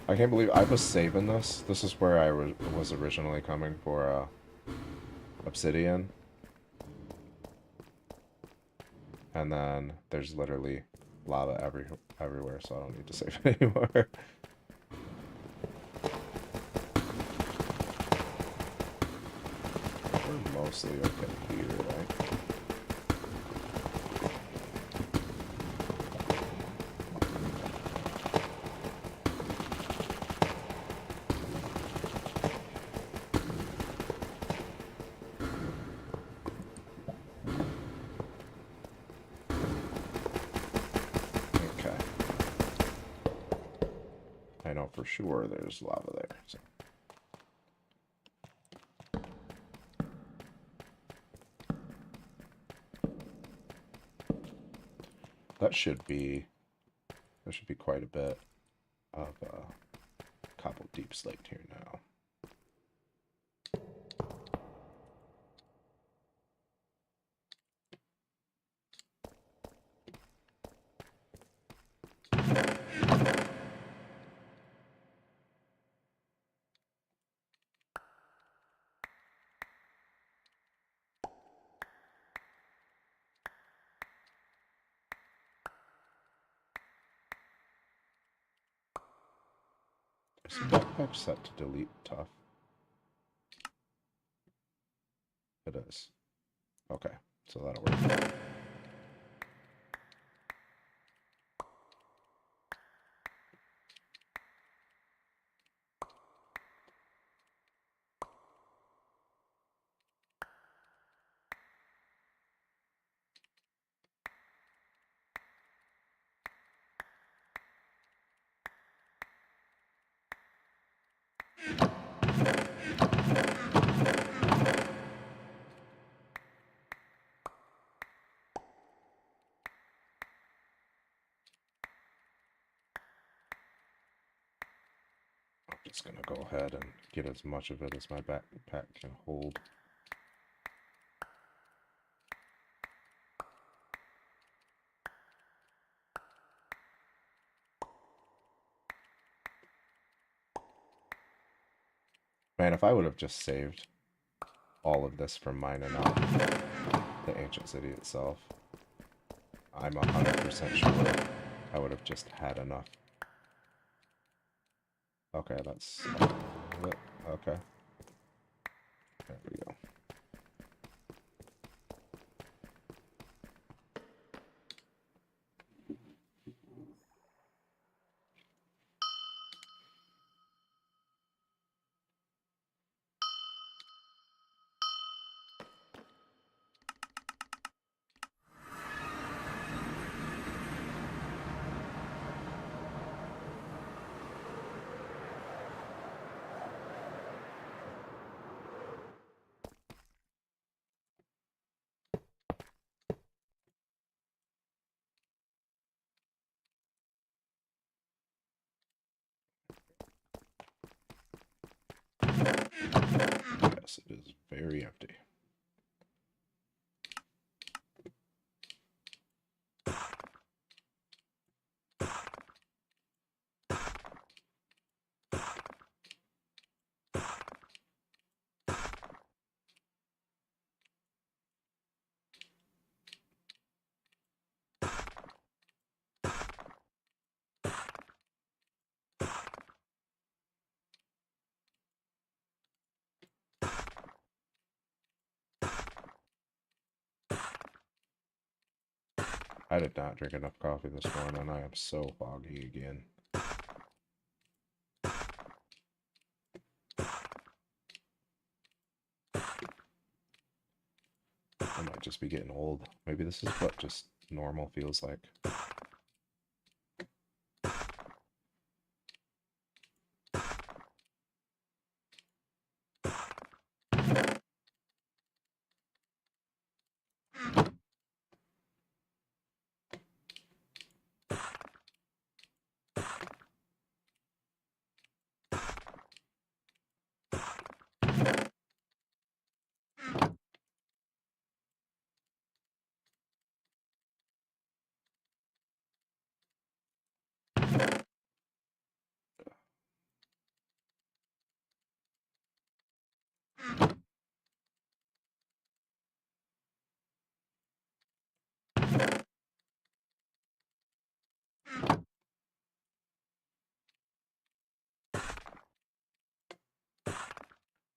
I can't believe I was saving this. This is where I was originally coming for obsidian. And then there's literally lava everywhere, so I don't need to save it anymore. We're mostly okay here, right? I know for sure there's lava there. So. There should be quite a bit of cobbled deep slate here now. Is the backpack set to delete tough? It is. Okay, so that'll work. Just gonna go ahead and get as much of it as my backpack can hold. Man, if I would have just saved all of this from mining out the ancient city itself, I'm 100% sure I would have just had enough. Okay, that's it. Okay. There we go. Yes, it is very empty. I did not drink enough coffee this morning. I am so foggy again. I might just be getting old. Maybe this is what just normal feels like.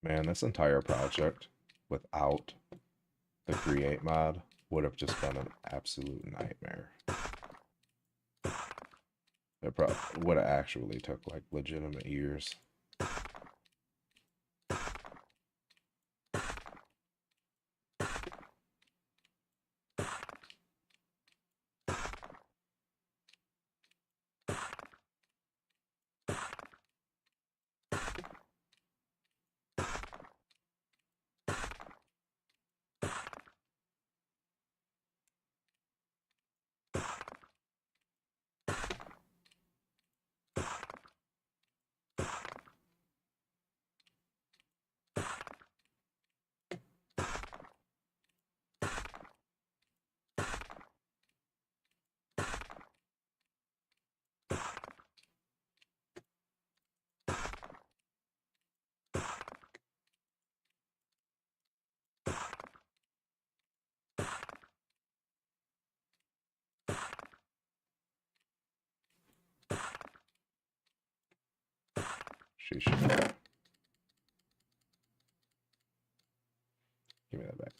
Man, this entire project without the create mod would have just been an absolute nightmare. It probably would have actually took like legitimate years. Sheesh. Okay. Give me that back.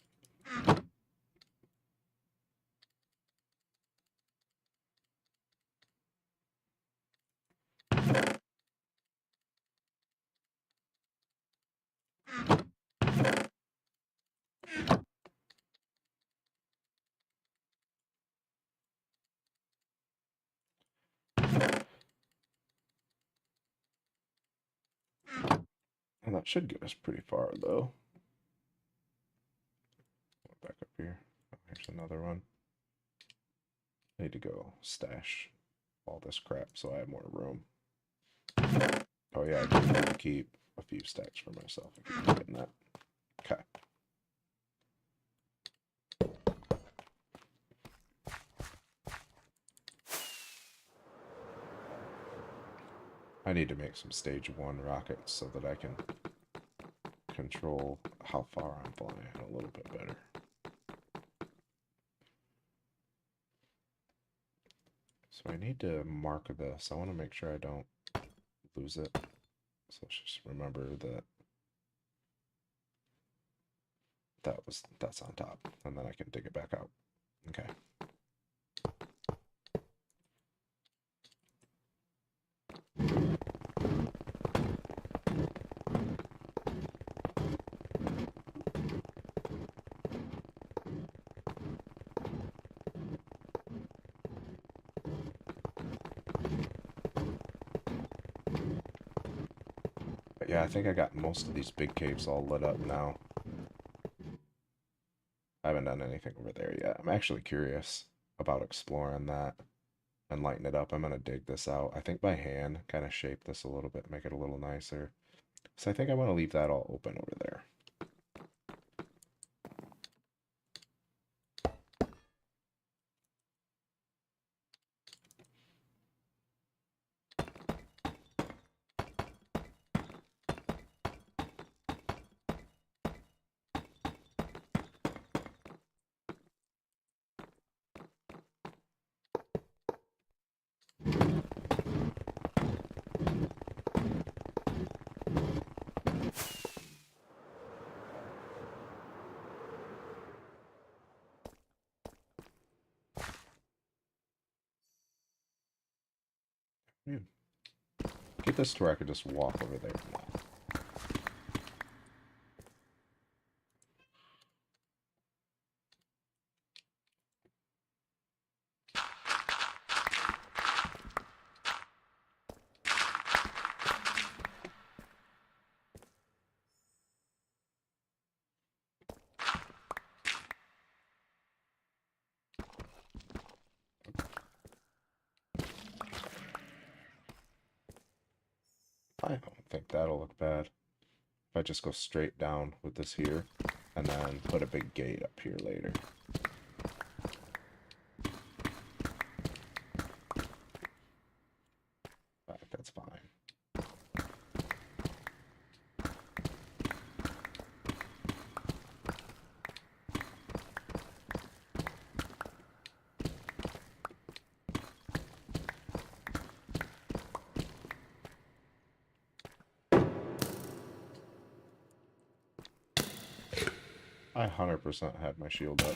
And that should get us pretty far, though. Back up here. Oh, here's another one. I need to go stash all this crap so I have more room. Oh yeah, I do need to keep a few stacks for myself. I keep forgetting that. Okay. I need to make some stage 1 rockets so that I can control how far I'm flying a little bit better. So I need to mark this. I want to make sure I don't lose it. So let's just remember that that's on top, and then I can dig it back out. Okay. But yeah, I think I got most of these big caves all lit up now. I haven't done anything over there yet. I'm actually curious about exploring that and lighten it up. I'm going to dig this out. I think by hand, kind of shape this a little bit, make it a little nicer. So I think I want to leave that all open over there. Get this to where I could just walk over there now. I don't think that'll look bad. If I just go straight down with this here, and then put a big gate up here later. I think that's fine. I 100% had my shield up.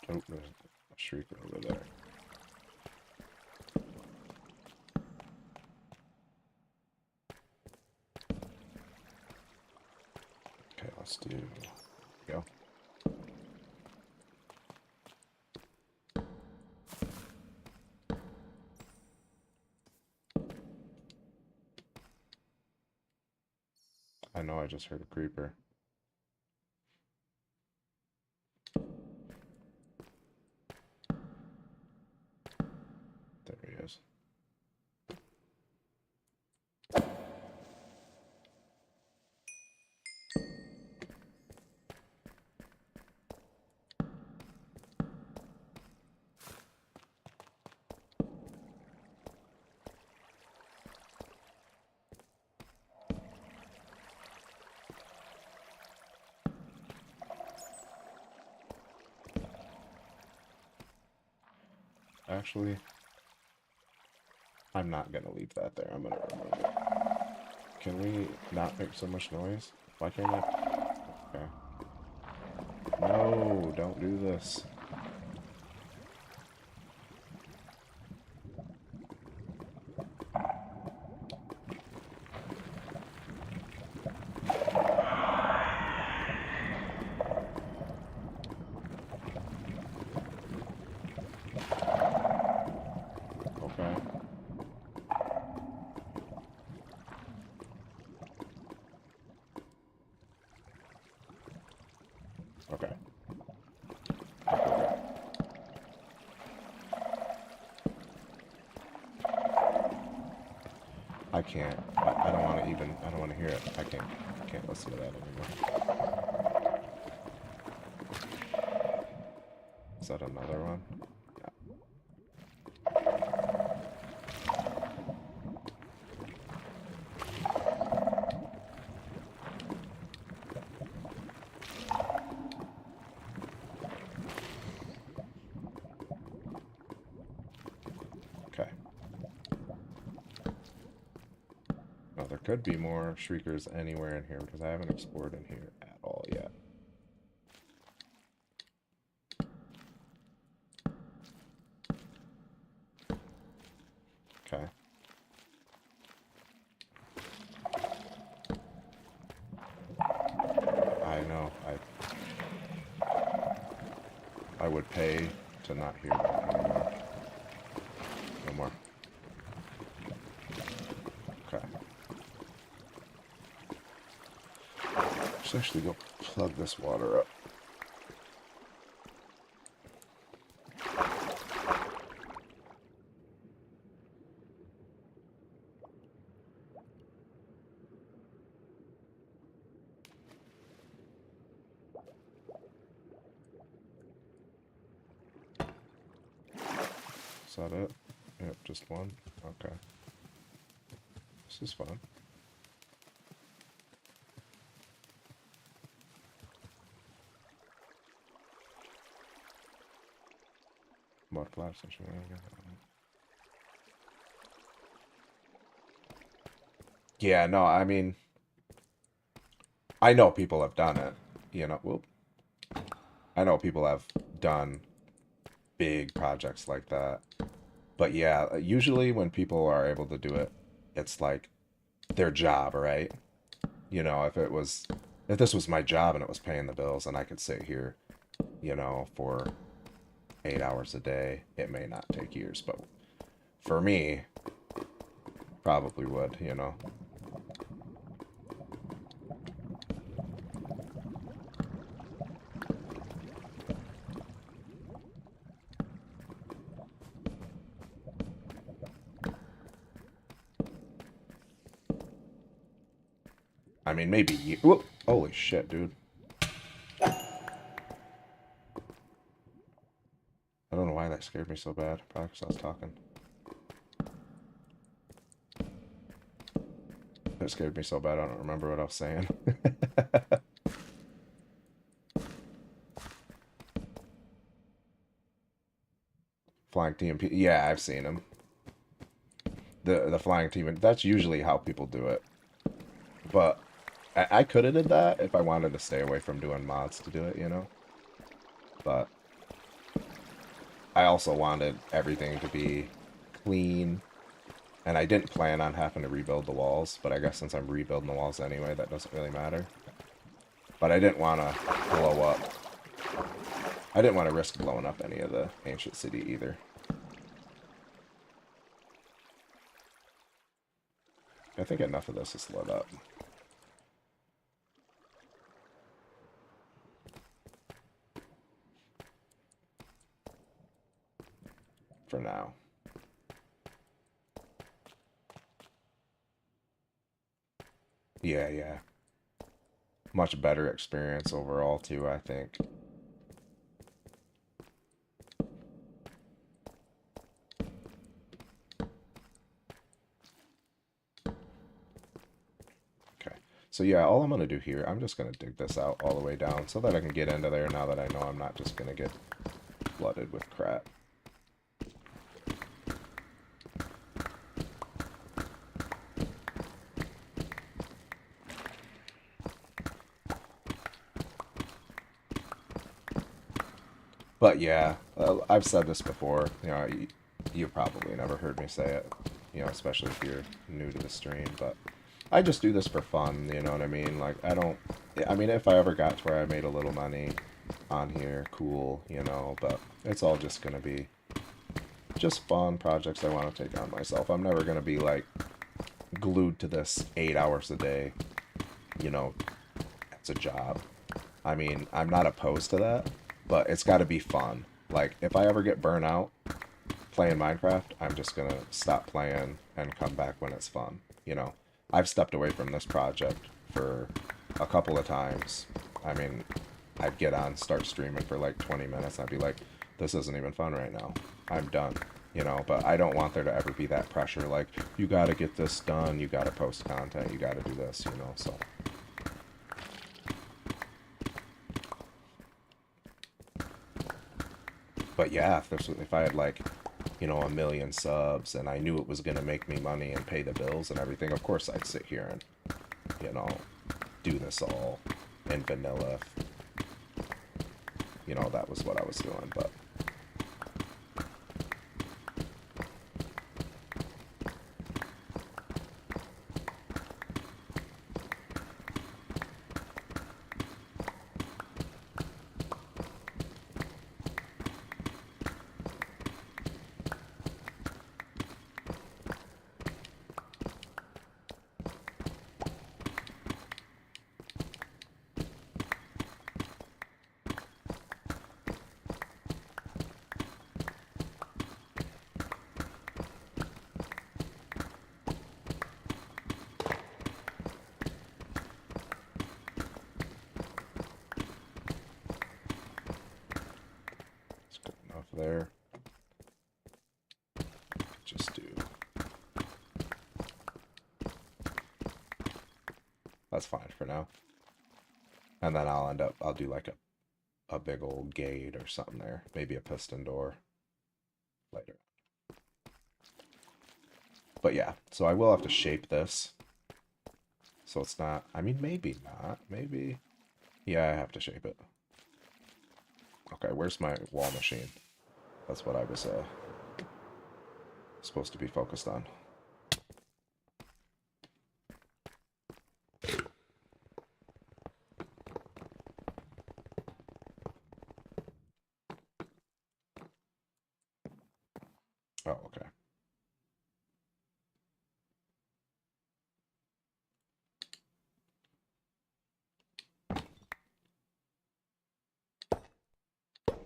Oh, there's a shrieker over there. Okay, let's do... Go. I know I just heard a creeper. There he is. Actually, I'm not gonna leave that there. I'm gonna remove it. Can we not make so much noise? Why can't I? Okay. No, don't do this. Okay. Okay. I can't. I don't want to even. I don't want to hear it. I can't listen to that anymore. Is that another one? Okay. Oh, there could be more shriekers anywhere in here because I haven't explored in here at all yet. Okay. I know. I would pay to not hear that anymore. No more. Okay. Let's actually go plug this water up. Is that it? Yep, just one. Okay. This is fun. Mud flaps and shit. Yeah, no, I mean, I know people have done it. You know, whoop. I know people have done big projects like that. But yeah, usually when people are able to do it, it's like their job, right? You know, if this was my job and it was paying the bills and I could sit here, you know, for 8 hours a day, it may not take years, but for me, probably would, you know. I mean, maybe whoop, holy shit, dude. I don't know why that scared me so bad. Probably because I was talking. That scared me so bad I don't remember what I was saying. Flying TMP. Yeah, I've seen them. The flying team. That's usually how people do it. But I could have did that if I wanted to stay away from doing mods to do it, you know. But I also wanted everything to be clean, and I didn't plan on having to rebuild the walls. But I guess since I'm rebuilding the walls anyway, that doesn't really matter. But I didn't want to blow up. I didn't want to risk blowing up any of the ancient city either. I think enough of this is lit up. For now. Yeah, yeah. Much better experience overall, too, I think. Okay. So yeah, all I'm going to do here, I'm just going to dig this out all the way down so that I can get into there now that I know I'm not just going to get flooded with crap. But yeah, I've said this before. You know, you probably never heard me say it. You know, especially if you're new to the stream. But I just do this for fun. You know what I mean? Like I don't. I mean, if I ever got to where I made a little money on here, cool. You know, but it's all just gonna be just fun projects I want to take on myself. I'm never gonna be like glued to this 8 hours a day. You know, it's a job. I mean, I'm not opposed to that, but it's got to be fun. Like, if I ever get burnt out playing Minecraft, I'm just gonna stop playing and come back when it's fun. You know, I've stepped away from this project for a couple of times. I mean, I'd get on, start streaming for like 20 minutes, and I'd be like, this isn't even fun right now. I'm done. You know, but I don't want there to ever be that pressure, like, you gotta get this done, you gotta post content, you gotta do this, you know, so. But yeah, if I had like, you know, 1 million subs and I knew it was gonna make me money and pay the bills and everything, of course I'd sit here and, you know, do this all in vanilla. You know, that was what I was doing, but it's good enough there. Just do. That's fine for now. And then I'll do like a big old gate or something there. Maybe a piston door later. But yeah, so I will have to shape this. So it's not, I mean, maybe not. Maybe. Yeah, I have to shape it. Okay, where's my wall machine? That's what I was supposed to be focused on. Oh, okay.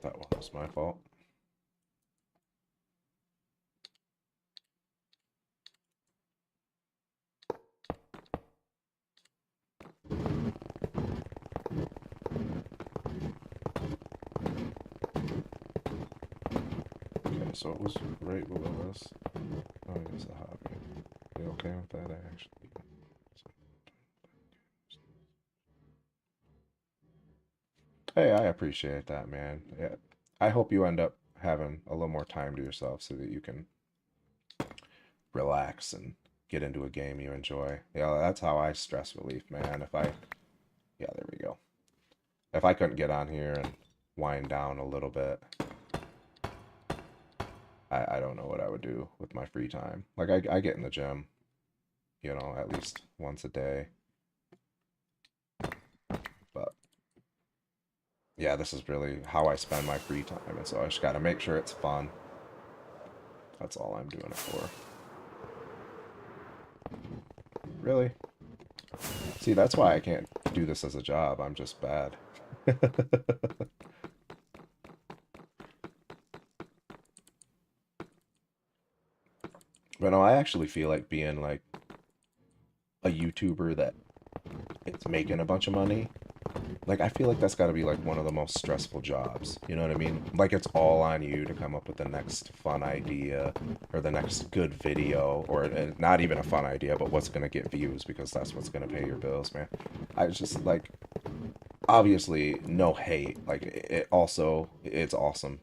That was my fault. Okay, so it was right below this. Oh, I guess a hobby. You okay with that, actually? Hey, I appreciate that, man. Yeah, I hope you end up having a little more time to yourself so that you can relax and get into a game you enjoy. Yeah, that's how I stress relief, man. Yeah, there we go. If I couldn't get on here and wind down a little bit, I don't know what I would do with my free time. Like, I get in the gym, you know, at least once a day. But yeah, this is really how I spend my free time. And so I just got to make sure it's fun. That's all I'm doing it for. Really? See, that's why I can't do this as a job. I'm just bad. But no, I actually feel like being like a YouTuber that it's making a bunch of money. Like, I feel like that's got to be like one of the most stressful jobs. You know what I mean? Like, it's all on you to come up with the next fun idea or the next good video, or not even a fun idea, but what's going to get views because that's what's going to pay your bills, man. I just like, obviously, no hate. Like, it also, it's awesome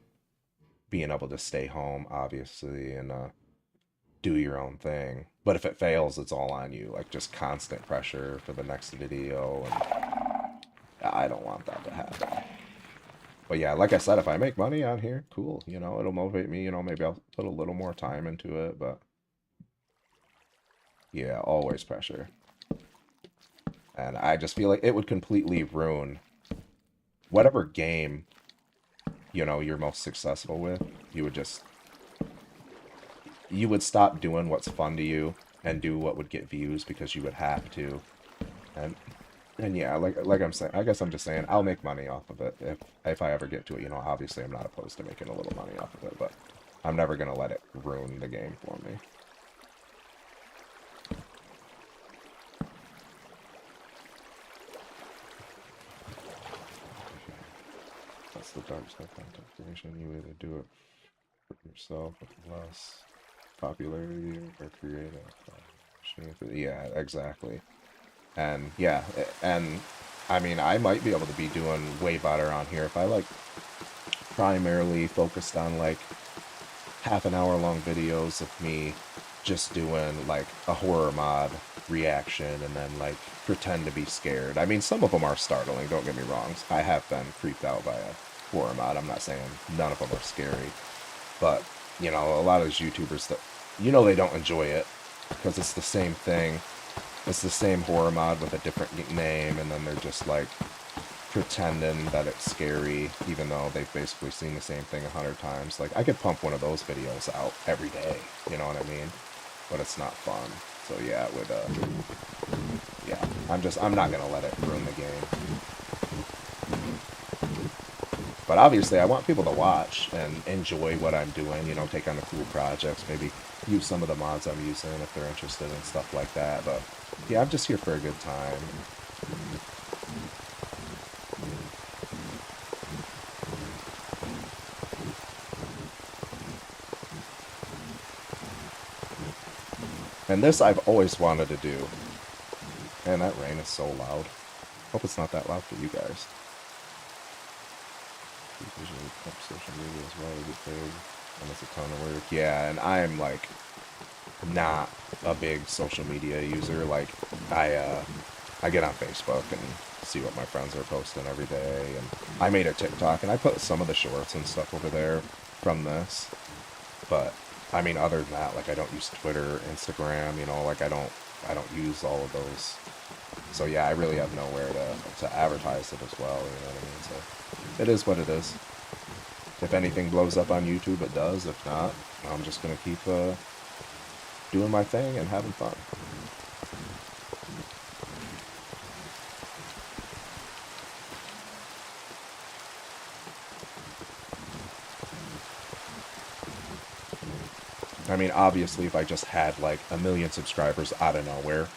being able to stay home, obviously, and do your own thing. But if it fails, it's all on you. Like, just constant pressure for the next video, and I don't want that to happen. But yeah, like I said, if I make money on here, cool. You know, it'll motivate me. You know, maybe I'll put a little more time into it. But yeah, always pressure. And I just feel like it would completely ruin whatever game, you know, you're most successful with. You would stop doing what's fun to you and do what would get views because you would have to. And and yeah, like I'm saying, I guess I'm just saying I'll make money off of it if I ever get to it. You know, obviously I'm not opposed to making a little money off of it, but I'm never gonna let it ruin the game for me. That's the dark side content creation. You either do it for yourself with less popularity or create a yeah, exactly. And yeah, and I mean, I might be able to be doing way better on here if I like primarily focused on like half an hour long videos of me just doing like a horror mod reaction and then like pretend to be scared. I mean, some of them are startling, don't get me wrong. I have been creeped out by a horror mod. I'm not saying none of them are scary, but you know, a lot of those YouTubers that, you know, they don't enjoy it because it's the same thing. It's the same horror mod with a different name, and then they're just like pretending that it's scary, even though they've basically seen the same thing 100 times. Like, I could pump one of those videos out every day, you know what I mean? But it's not fun. So yeah, it would, yeah, I'm not gonna let it ruin the game. But obviously, I want people to watch and enjoy what I'm doing, you know, take on the cool projects, maybe use some of the mods I'm using if they're interested in stuff like that. But yeah, I'm just here for a good time. And this I've always wanted to do. Man, that rain is so loud. Hope it's not that loud for you guys. Visually up social media as well to get paid, and it's a ton of work. Yeah, and I'm like not a big social media user. Like, I get on Facebook and see what my friends are posting every day. And I made a TikTok and I put some of the shorts and stuff over there from this. But I mean, other than that, like I don't use Twitter, Instagram, you know, like I don't use all of those. So yeah, I really have nowhere to advertise it as well, you know what I mean? So it is what it is. If anything blows up on YouTube, it does. If not, I'm just gonna keep doing my thing and having fun. I mean, obviously, if I just had like a million subscribers out of nowhere,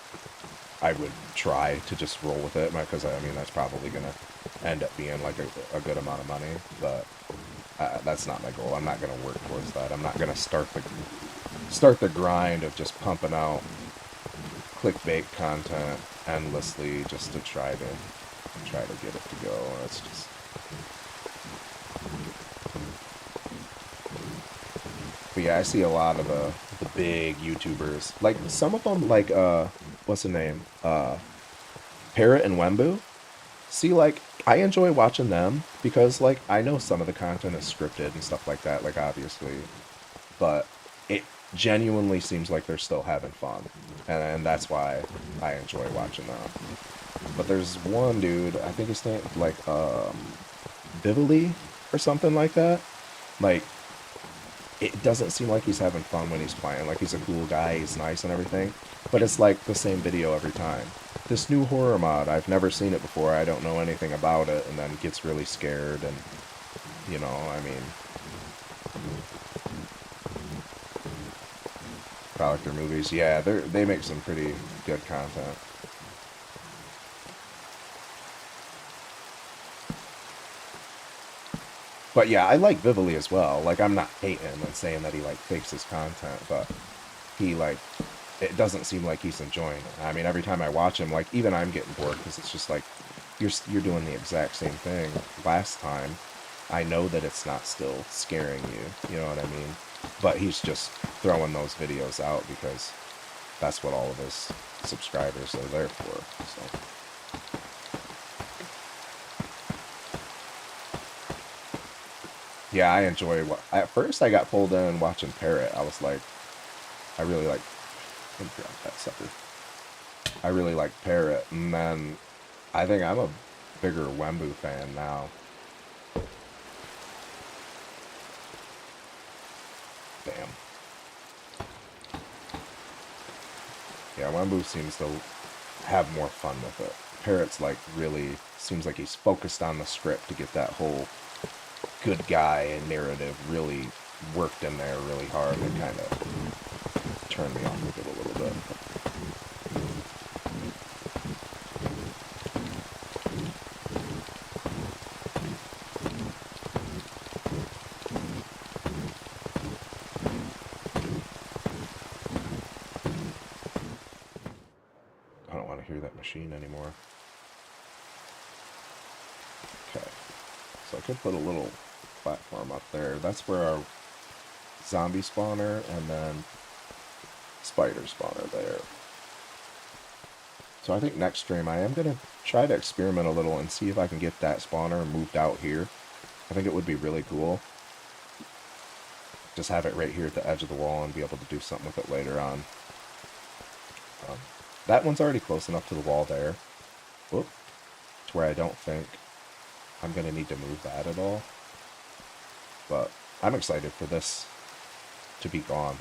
I would try to just roll with it, because I mean that's probably gonna end up being like a good amount of money. But that's not my goal. I'm not gonna work towards that. I'm not gonna start the grind of just pumping out clickbait content endlessly just to try to get it to go. It's just. But yeah, I see a lot of the big YouTubers. Like some of them, like what's the name? Parrot and Wembu. See, like I enjoy watching them because like I know some of the content is scripted and stuff like that, like obviously, but it genuinely seems like they're still having fun, and that's why I enjoy watching them. But there's one dude, I think his name like Vivily or something like that. Like it doesn't seem like he's having fun when he's playing. Like he's a cool guy, he's nice and everything, but it's like the same video every time. This new horror mod, I've never seen it before, I don't know anything about it, and then gets really scared, and, you know, I mean... Collector movies, yeah, they make some pretty good content. But yeah, I like Vivily as well. Like, I'm not hating and saying that he, like, fakes his content, but he, like... It doesn't seem like he's enjoying it. I mean, every time I watch him, like, even I'm getting bored, because it's just like, you're doing the exact same thing last time. I know that it's not still scaring you, you know what I mean? But he's just throwing those videos out because that's what all of his subscribers are there for, so... Yeah, I enjoy at first I got pulled in watching Parrot. I was like, I really like... Let me grab that sucker. I really like Parrot, and then I think I'm a bigger Wembu fan now. Damn. Yeah, Wembu seems to have more fun with it. Parrot's like really seems like he's focused on the script to get that whole good guy narrative really worked in there really hard and kind of turned me off with it a little bit. I don't want to hear that machine anymore. Okay. So I could put a little platform up there. That's where our zombie spawner and then spider spawner there. So I think next stream I am going to try to experiment a little and see if I can get that spawner moved out here. I think it would be really cool. Just have it right here at the edge of the wall and be able to do something with it later on. That one's already close enough to the wall there. Whoop. To where I don't think I'm going to need to move that at all. But I'm excited for this to be gone.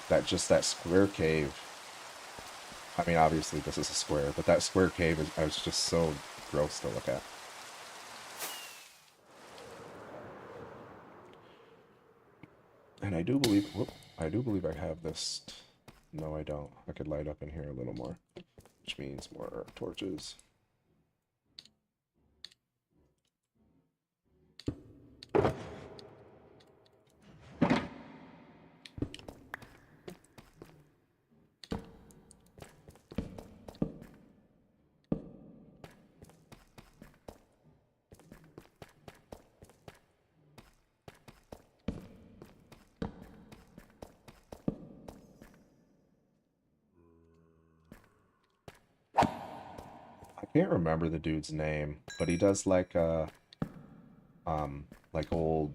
That square cave. I mean, obviously this is a square, but that square cave is just so gross to look at. And I do believe, I have this. No, I don't. I could light up in here a little more, which means more torches. Can't remember the dude's name, but he does like old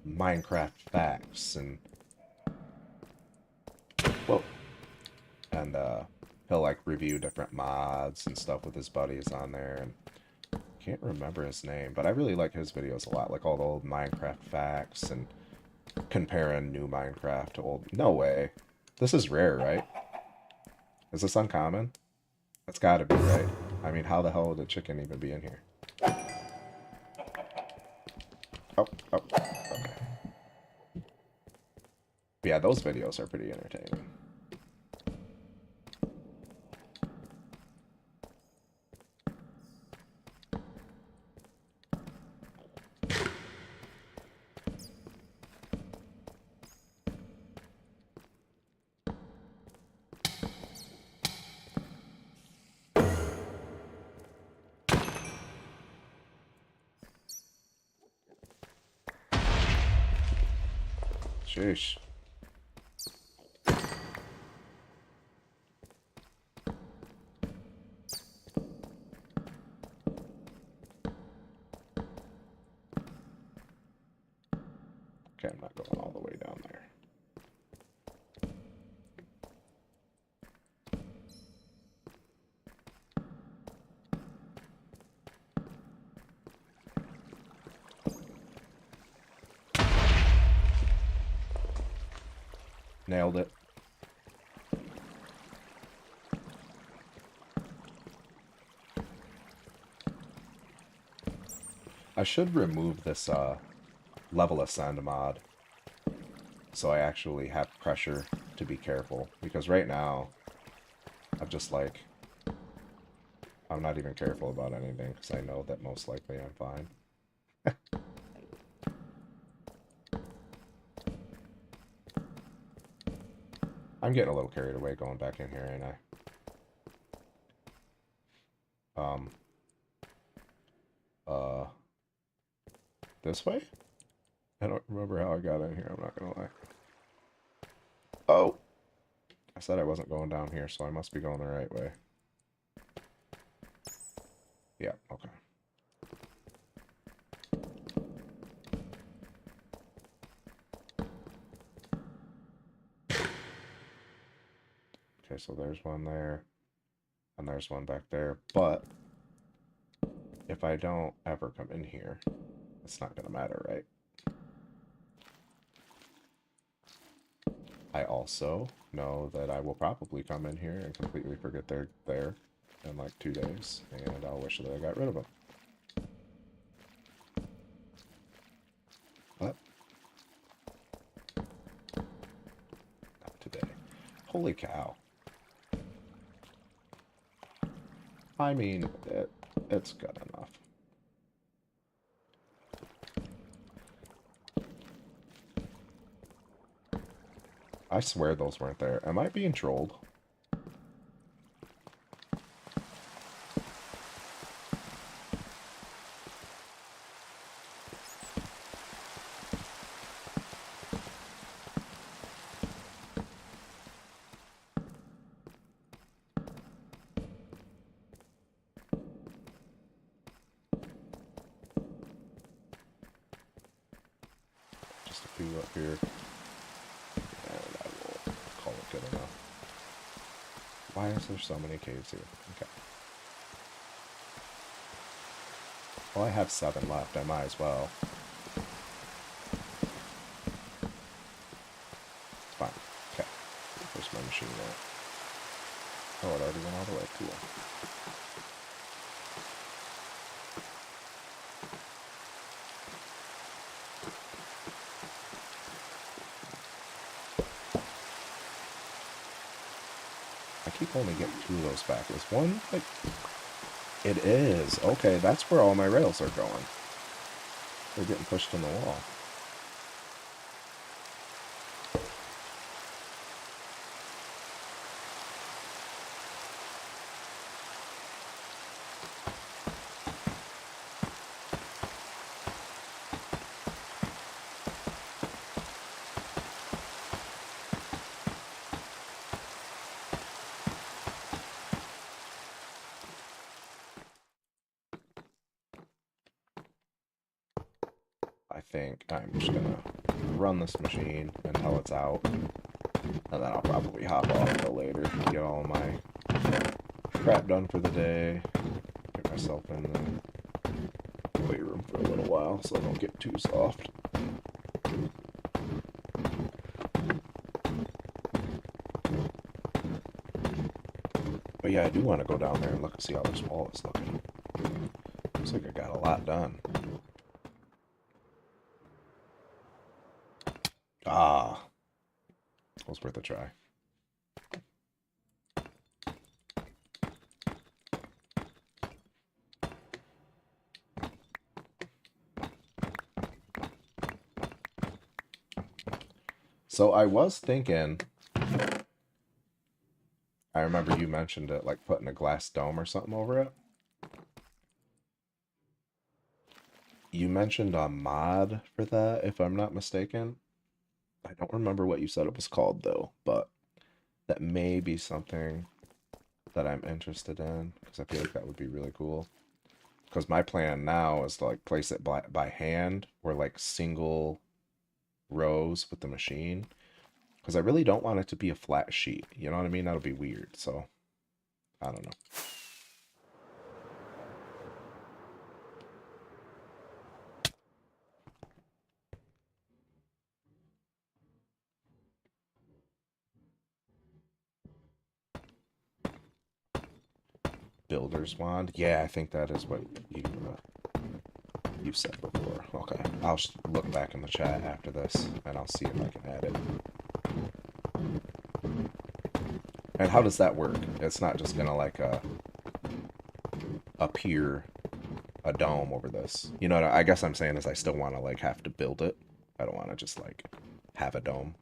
Minecraft facts and whoa, and he'll like review different mods and stuff with his buddies on there. And can't remember his name, but I really like his videos a lot, like all the old Minecraft facts and comparing new Minecraft to old. No way, this is rare, right? Is this uncommon? That's got to be right. I mean, how the hell would a chicken even be in here? Oh, oh, okay. Yeah, those videos are pretty entertaining. Sheesh. Okay, I'm not going all the way down there. Nailed it. I should remove this level ascend mod so I actually have pressure to be careful, because right now I'm just like, I'm not even careful about anything because I know that most likely I'm fine. I'm getting a little carried away going back in here, ain't I? Uh, this way? I don't remember how I got in here, I'm not gonna lie. Oh! I said I wasn't going down here, so I must be going the right way. Yeah, okay. Okay, so there's one there, and there's one back there, but if I don't ever come in here, it's not gonna matter, right? I also know that I will probably come in here and completely forget they're there in like 2 days, and I'll wish that I got rid of them. But not today. Holy cow. I mean, it's good enough. I swear those weren't there. Am I being trolled? Just a few up here. And I will call it good enough. Why is there so many caves here? Okay. Well, I have 7 left. I might as well. Fine. Okay. Where's my machine at? Oh, it already went all the way. Cool. I keep only getting 2 of those back. Is one, like... It is. Okay, that's where all my rails are going. They're getting pushed in the wall. I think I'm just gonna run this machine until it's out, and then I'll probably hop off till later, get all my crap done for the day, get myself in the weight room for a little while so I don't get too soft. But yeah, I do want to go down there and look and see how this wall is looking. Looks like I got a lot done. Ah, it was worth a try. So I was thinking, I remember you mentioned it, like putting a glass dome or something over it. You mentioned a mod for that, if I'm not mistaken. I don't remember what you said it was called though, but that may be something that I'm interested in because I feel like that would be really cool. Because my plan now is to like place it by hand or like single rows with the machine. Because I really don't want it to be a flat sheet. You know what I mean? That'll be weird. So, I don't know. Builder's wand. Yeah, I think that is what you said before. Okay, I'll look back in the chat after this, and I'll see if I can add it. And how does that work? It's not just gonna like appear a dome over this. You know what I guess I'm saying is I still want to like have to build it. I don't want to just like have a dome.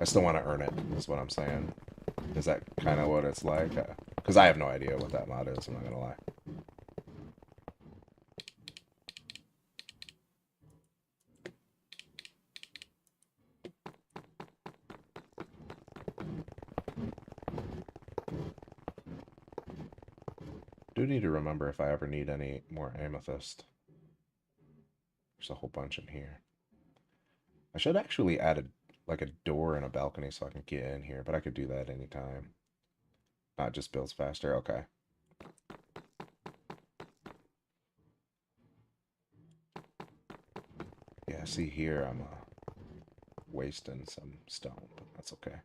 I still want to earn it, is what I'm saying. Is that kind of what it's like? Because I have no idea what that mod is, I'm not going to lie. Do need to remember if I ever need any more amethyst. There's a whole bunch in here. I should actually add like a door and a balcony so I can get in here, but I could do that anytime. Not just builds faster. Okay. Yeah, see here I'm wasting some stone, but that's okay.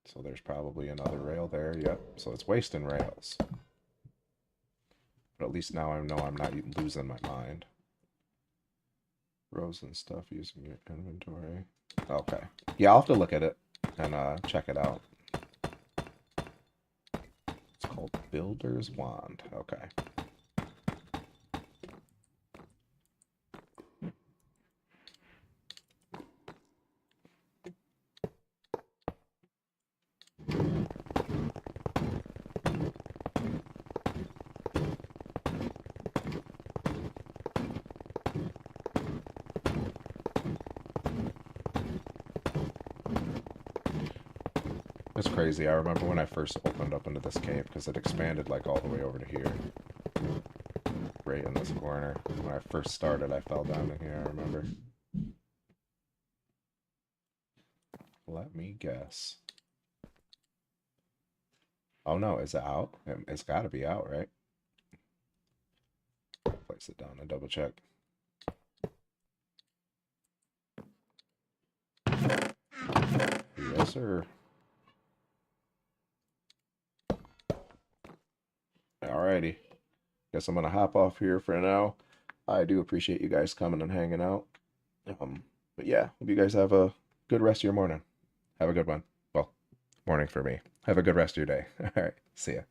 So there's probably another rail there. Yep. So it's wasting rails. But at least now I know I'm not losing my mind. Rows and stuff using your inventory. Okay. Yeah, I'll have to look at it and check it out. It's called Builder's Wand. Okay. It's crazy. I remember when I first opened up into this cave because it expanded like all the way over to here. Right in this corner. When I first started, I fell down in here, I remember. Let me guess. Oh no, is it out? It's got to be out, right? Place it down and double check. Yes, sir. Alrighty. Guess I'm gonna hop off here for now. I do appreciate you guys coming and hanging out. But yeah, hope you guys have a good rest of your morning. Have a good one. Well, morning for me. Have a good rest of your day. All right. See ya.